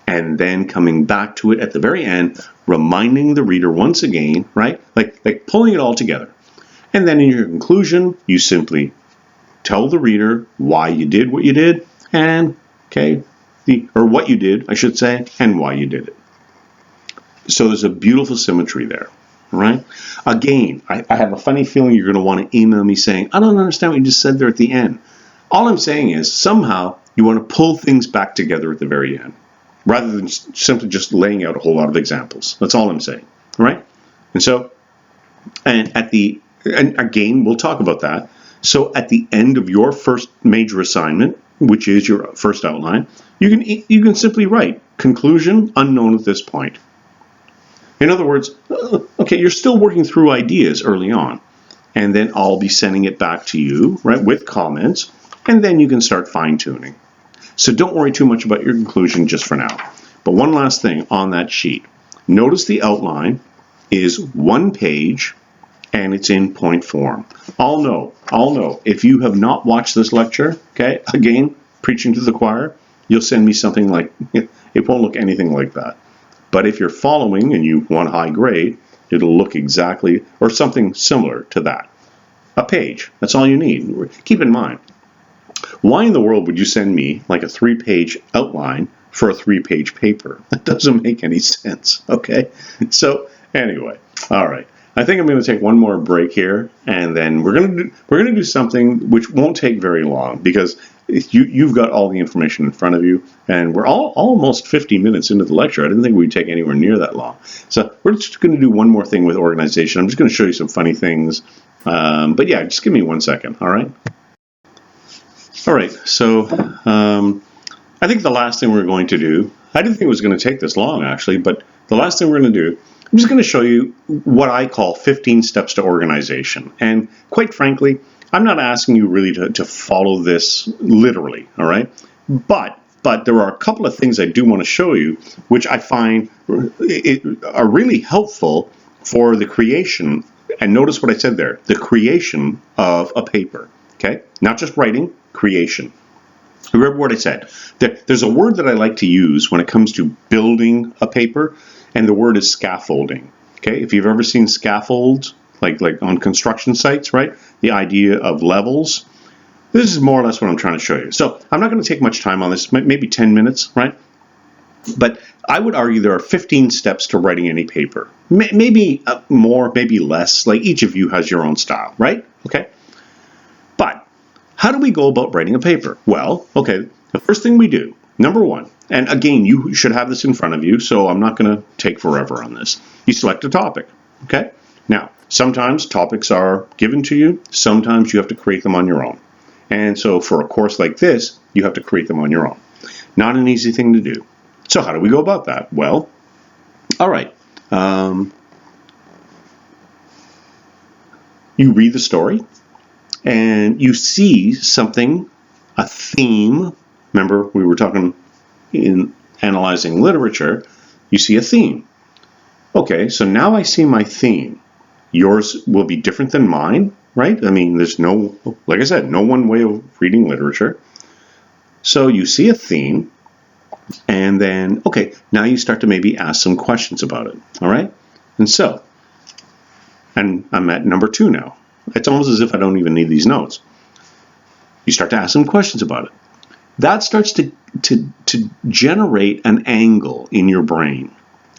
and then coming back to it at the very end, reminding the reader once again, right? Like pulling it all together. And then in your conclusion, you simply tell the reader why you did what you did, and or what you did, I should say, and why you did it. So there's a beautiful symmetry there, right? Again, I have a funny feeling you're going to want to email me saying, I don't understand what you just said there at the end. All I'm saying is somehow you want to pull things back together at the very end, rather than simply just laying out a whole lot of examples. That's all I'm saying, right? And again, we'll talk about that. So at the end of your first major assignment, which is your first outline, you can simply write conclusion unknown at this point. In other words, okay, you're still working through ideas early on, and then I'll be sending it back to you, right, with comments, and then you can start fine-tuning. So don't worry too much about your conclusion just for now. But one last thing on that sheet. Notice the outline is one page, and it's in point form. I'll know. If you have not watched this lecture, okay, again, preaching to the choir, you'll send me something like, it won't look anything like that. But if you're following and you want high grade, it'll look exactly, or something similar to that. A page, that's all you need. Keep in mind, why in the world would you send me like a 3-page outline for a 3-page paper? That doesn't make any sense, okay? So anyway, all right. I think I'm going to take one more break here, and then we're going to do something which won't take very long, because you've got all the information in front of you, and we're almost 50 minutes into the lecture. I didn't think we'd take anywhere near that long. So we're just going to do one more thing with organization. I'm just going to show you some funny things. But yeah, just give me 1 second, all right? All right, so I think the last thing we're going to do, I didn't think it was going to take this long, actually, but the last thing we're going to do, I'm just going to show you what I call 15 steps to organization. And quite frankly, I'm not asking you really to follow this literally, all right? But there are a couple of things I do want to show you, which I find are really helpful for the creation And notice what I said there, the creation of a paper, okay? Not just writing, creation. Remember what I said. There's a word that I like to use when it comes to building a paper, and the word is scaffolding, okay? If you've ever seen scaffolds, like on construction sites, right? The idea of levels. This is more or less what I'm trying to show you. So I'm not going to take much time on this, maybe 10 minutes, right? But I would argue there are 15 steps to writing any paper. Maybe more, maybe less. Like each of you has your own style, right? Okay. But how do we go about writing a paper? Well, okay, the first thing we do, number one, and again, you should have this in front of you, so I'm not going to take forever on this. You select a topic, okay? Now, sometimes topics are given to you. Sometimes you have to create them on your own. And so for a course like this, you have to create them on your own. Not an easy thing to do. So how do we go about that? Well, all right. You read the story and you see something, a theme. Remember, we were talking in analyzing literature. You see a theme. Okay, so now I see my theme. Yours will be different than mine, right? I mean, there's no, like I said, no one way of reading literature. So you see a theme. And then, okay, now you start to maybe ask some questions about it, all right? And so, and I'm at number 2 now. It's almost as if I don't even need these notes. You start to ask some questions about it. That starts to generate an angle in your brain.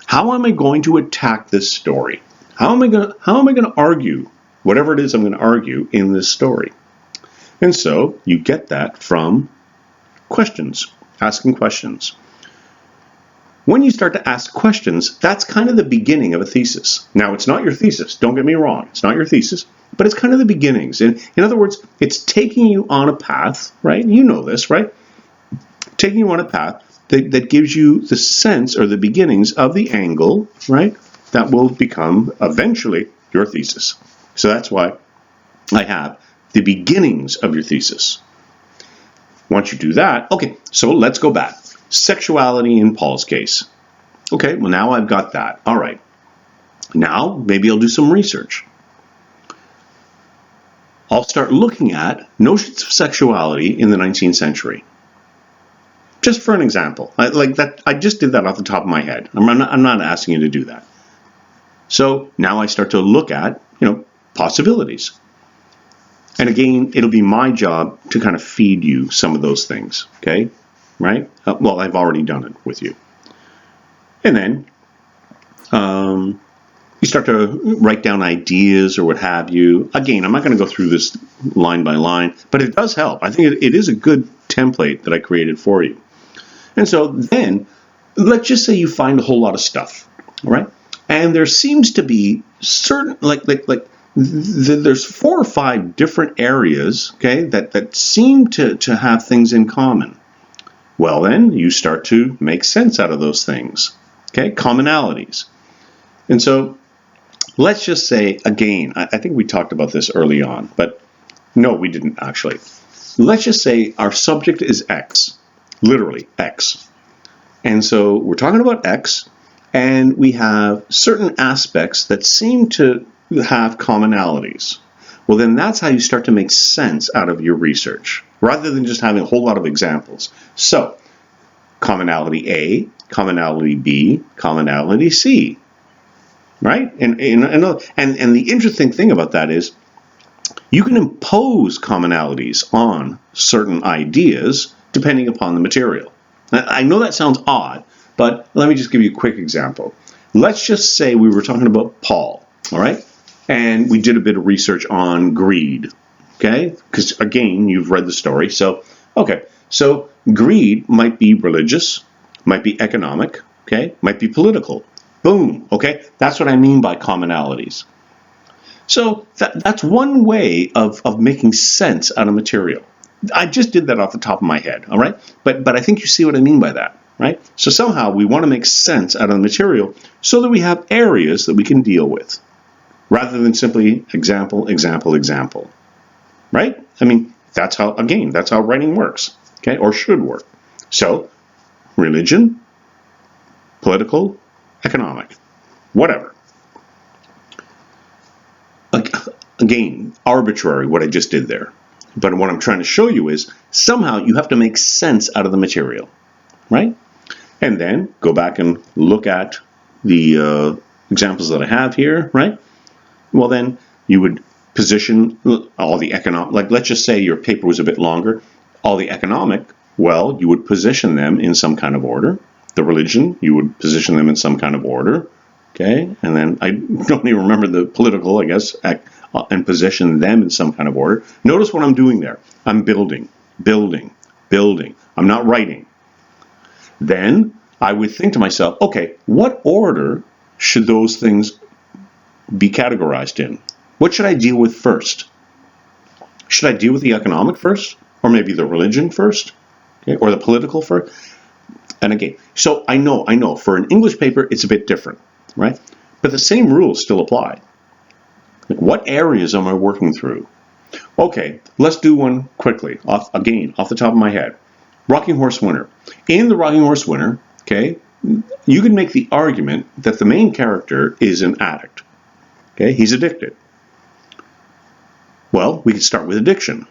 How am I going to attack this story? How am I going to argue whatever it is I'm going to argue in this story? And so you get that from questions, asking questions. When you start to ask questions, that's kind of the beginning of a thesis. Now, it's not your thesis. Don't get me wrong. It's not your thesis, but it's kind of the beginnings. And in other words, it's taking you on a path, right? You know this, right? Taking you on a path that gives you the sense or the beginnings of the angle, right? That will become eventually your thesis. So that's why I have the beginnings of your thesis. Once you do that, okay, so let's go back. Sexuality in Paul's case. Okay, well now I've got that. All right. Now maybe I'll do some research. I'll start looking at notions of sexuality in the 19th century. Just for an example. I just did that off the top of my head. I'm not asking you to do that. So now I start to look at, possibilities. And again, it'll be my job to kind of feed you some of those things, okay? Right? Well, I've already done it with you. And then you start to write down ideas or what have you. Again, I'm not going to go through this line by line, but it does help. I think it is a good template that I created for you. And so then, let's just say you find a whole lot of stuff, all right? And there seems to be certain, there's 4 or 5 different areas, okay, that seem to have things in common. Well, then you start to make sense out of those things, okay, commonalities. And so let's just say, again, I think we talked about this early on, but no, we didn't actually. Let's just say our subject is X, literally X. And so we're talking about X, and we have certain aspects that seem to have commonalities. Well, then that's how you start to make sense out of your research, rather than just having a whole lot of examples. So, commonality A, commonality B, commonality C, right? And the interesting thing about that is you can impose commonalities on certain ideas depending upon the material. Now, I know that sounds odd, but let me just give you a quick example. Let's just say we were talking about Paul, all right? And we did a bit of research on greed, okay? Because, again, you've read the story. So, okay, so greed might be religious, might be economic, okay? Might be political. Boom, okay? That's what I mean by commonalities. So that's one way of making sense out of material. I just did that off the top of my head, all right? But I think you see what I mean by that, right? So somehow we want to make sense out of the material so that we have areas that we can deal with, rather than simply example, example, example, right? I mean, that's how writing works, okay, or should work. So, religion, political, economic, whatever. again, arbitrary what I just did there. But what I'm trying to show you is somehow you have to make sense out of the material, right? And then go back and look at the examples that I have here, right? Well, then you would position all the economic, like let's just say your paper was a bit longer, all the economic, well, you would position them in some kind of order. The religion, you would position them in some kind of order, okay? And then I don't even remember the political, I guess, and position them in some kind of order. Notice what I'm doing there. I'm building, building, building. I'm not writing. Then I would think to myself, okay, what order should those things be categorized in? What should I deal with first? Should I deal with the economic first? Or maybe the religion first? Okay? Or the political first? And again, so I know, for an English paper, it's a bit different, right? But the same rules still apply. Like, what areas am I working through? Okay, let's do one quickly, off the top of my head. Rocking Horse Winter. In the Rocking Horse Winter, okay, you can make the argument that the main character is an addict. Okay, he's addicted. Well, we could start with addiction.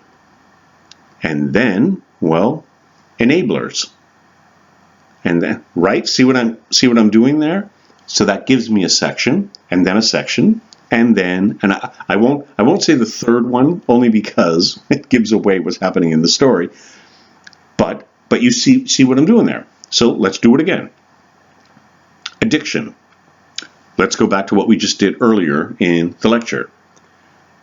And then, well, enablers. And then, right, see what I'm doing there? So that gives me a section, and then a section, and then, and I won't say the third one, only because it gives away what's happening in the story. But you see what I'm doing there. So let's do it again. Addiction. Let's go back to what we just did earlier in the lecture.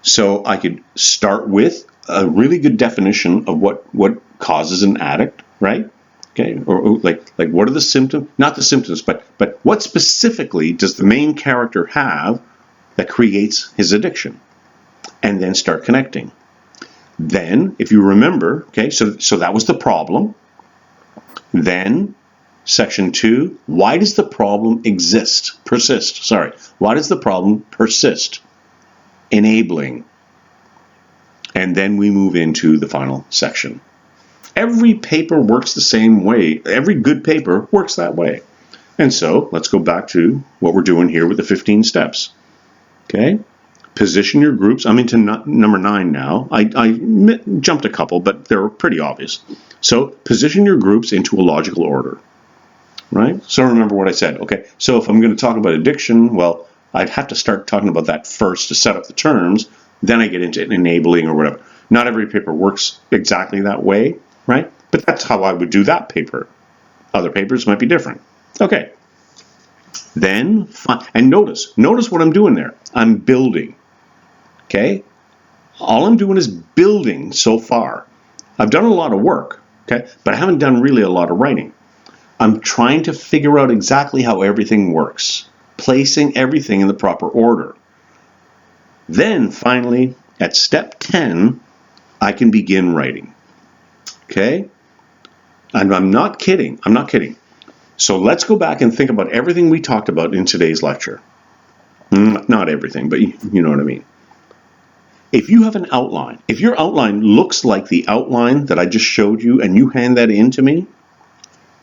So I could start with a really good definition of what causes an addict, right? Okay, or like what are the symptoms? Not the symptoms, but what specifically does the main character have that creates his addiction? And then start connecting. Then, if you remember, okay, so that was the problem. Then, section 2, why does the problem persist? Sorry, why does the problem persist? Enabling. And then we move into the final section. Every paper works the same way. Every good paper works that way. And so let's go back to what we're doing here with the 15 steps. Okay? Position your groups. I'm into number 9 now. I jumped a couple, but they're pretty obvious. So position your groups into a logical order. Right? So remember what I said. Okay, so if I'm going to talk about addiction, well, I'd have to start talking about that first to set up the terms. Then I get into enabling or whatever. Not every paper works exactly that way, right? But that's how I would do that paper. Other papers might be different. Okay. Then, and notice what I'm doing there. I'm building. Okay? All I'm doing is building so far. I've done a lot of work, okay? But I haven't done really a lot of writing. I'm trying to figure out exactly how everything works, placing everything in the proper order. Then, finally, at step 10, I can begin writing. Okay? And I'm not kidding. So let's go back and think about everything we talked about in today's lecture. Not everything, but you know what I mean. If you have an outline, if your outline looks like the outline that I just showed you and you hand that in to me,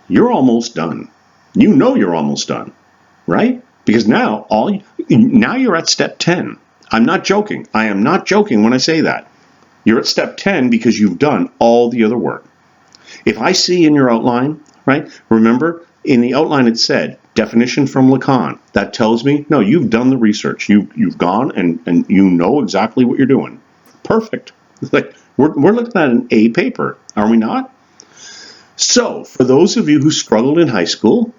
you're almost done. You know you're almost done, right? Because now you're at step 10. I'm not joking. I am not joking when I say that. You're at step 10 because you've done all the other work. If I see in your outline, right, remember in the outline it said definition from Lacan. That tells me, no, you've done the research. You've gone and you know exactly what you're doing. Perfect. Like we're looking at an A paper, are we not? So for those of you who struggled in high school,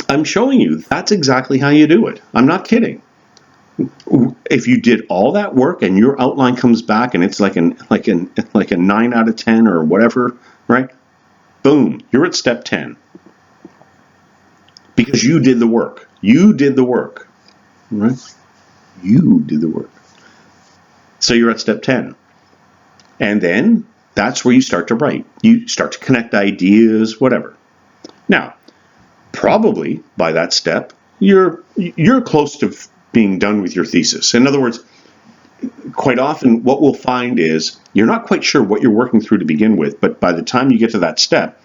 I'm showing you that's exactly how you do it. I'm not kidding. If you did all that work and your outline comes back and it's like a 9 out of 10 or whatever, right? Boom, you're at step 10. Because you did the work. You did the work. Right? You did the work. So you're at step 10. And then that's where you start to write. You start to connect ideas, whatever. Now, probably by that step, you're close to being done with your thesis. In other words, quite often what we'll find is you're not quite sure what you're working through to begin with, but by the time you get to that step,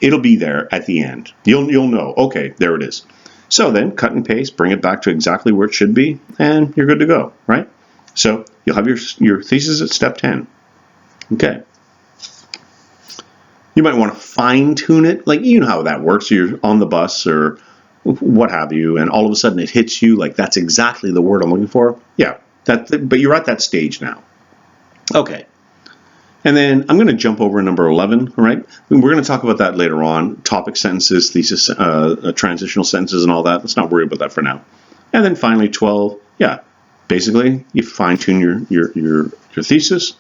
it'll be there at the end. You'll know, okay, there it is. So then cut and paste, bring it back to exactly where it should be, and you're good to go, right? So you'll have your thesis at step 10. Okay. You might want to fine-tune it. Like, you know how that works. You're on the bus or what have you, and all of a sudden it hits you like that's exactly the word I'm looking for. Yeah, but you're at that stage now. Okay. And then I'm going to jump over number 11, all right? We're going to talk about that later on. Topic sentences, thesis, transitional sentences, and all that. Let's not worry about that for now. And then finally 12, yeah, basically you fine-tune your thesis.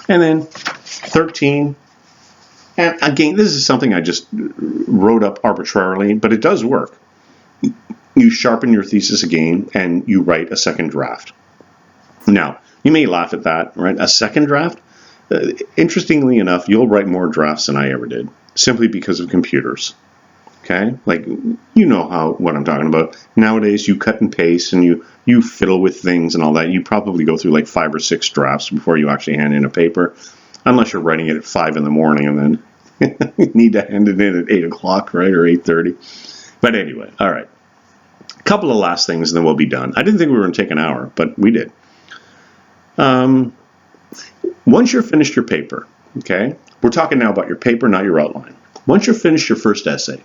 And then 13, and again, this is something I just wrote up arbitrarily, but it does work. You sharpen your thesis again, and you write a second draft. Now, you may laugh at that, right? A second draft? Interestingly enough, you'll write more drafts than I ever did, simply because of computers. Okay? Like, you know what I'm talking about. Nowadays, you cut and paste, and you fiddle with things and all that. You probably go through like 5 or 6 drafts before you actually hand in a paper, unless you're writing it at 5 in the morning, and then you need to hand it in at 8 o'clock, right, or 8:30. But anyway, all right. A couple of last things, and then we'll be done. I didn't think we were going to take an hour, but we did. Once you're finished your paper, okay, we're talking now about your paper, not your outline. Once you're finished your first essay,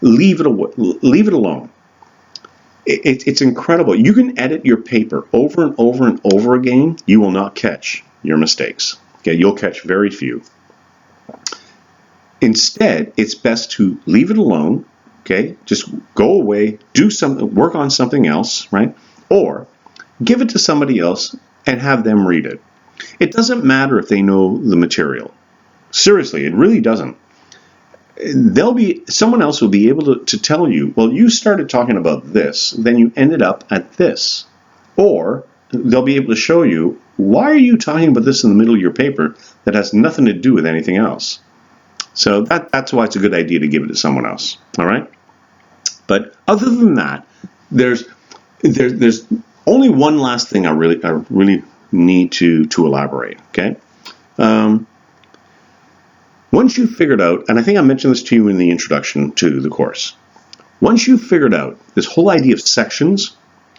leave it alone. It's incredible. You can edit your paper over and over and over again. You will not catch your mistakes. Okay, you'll catch very few. Instead, it's best to leave it alone. Okay, just go away, do something, work on something else, right? Or give it to somebody else and have them read it. It doesn't matter if they know the material. Seriously, it really doesn't. Someone else will be able to tell you, well, you started talking about this, then you ended up at this. Or they'll be able to show you, why are you talking about this in the middle of your paper that has nothing to do with anything else? So that's why it's a good idea to give it to someone else. All right. But other than that, there's only one last thing I really need to elaborate. Okay. Once you've figured out, and I think I mentioned this to you in the introduction to the course, once you've figured out this whole idea of sections,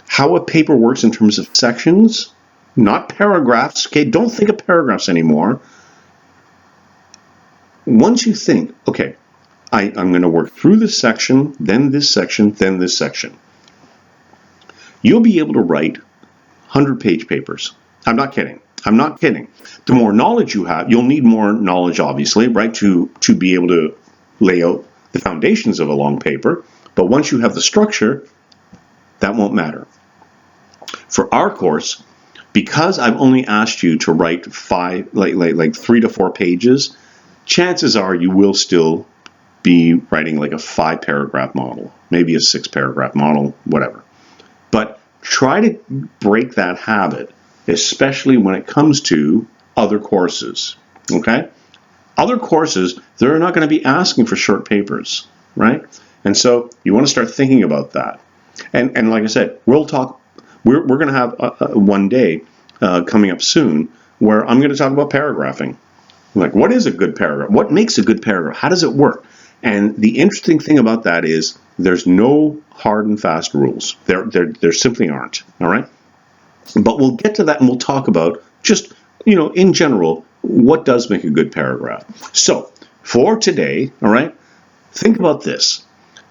how a paper works in terms of sections, not paragraphs. Okay. Don't think of paragraphs anymore. Once you think, okay, I'm going to work through this section, then this section, then this section, you'll be able to write 100-page papers. I'm not kidding. I'm not kidding. The more knowledge you have, you'll need more knowledge, obviously, right, to be able to lay out the foundations of a long paper. But once you have the structure, that won't matter. For our course, because I've only asked you to write 3 to 4 pages, chances are you will still be writing like a 5-paragraph model, maybe a 6-paragraph model, whatever. But try to break that habit, especially when it comes to other courses, okay? Other courses, they're not going to be asking for short papers, right? And so you want to start thinking about that. And like I said, we're going to have one day coming up soon where I'm going to talk about paragraphing. Like, what is a good paragraph? What makes a good paragraph? How does it work? And the interesting thing about that is there's no hard and fast rules. There simply aren't, all right? But we'll get to that and we'll talk about just, in general, what does make a good paragraph. So, for today, all right, think about this.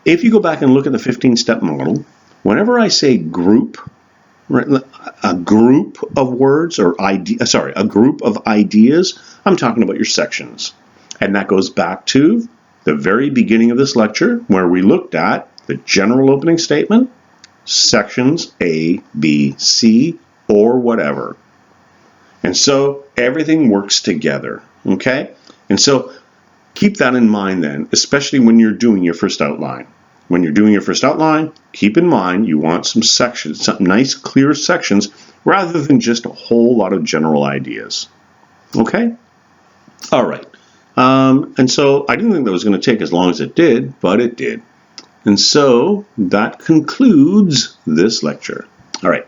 If you go back and look at the 15-step model, whenever I say group, right, a group of words or a group of ideas, I'm talking about your sections. And that goes back to the very beginning of this lecture where we looked at the general opening statement, sections A, B, C, or whatever. And so everything works together, okay? And so keep that in mind then, especially when you're doing your first outline. When you're doing your first outline, keep in mind you want some sections, some nice clear sections, rather than just a whole lot of general ideas. Okay? All right. And so I didn't think that was going to take as long as it did, but it did. And so that concludes this lecture. All right.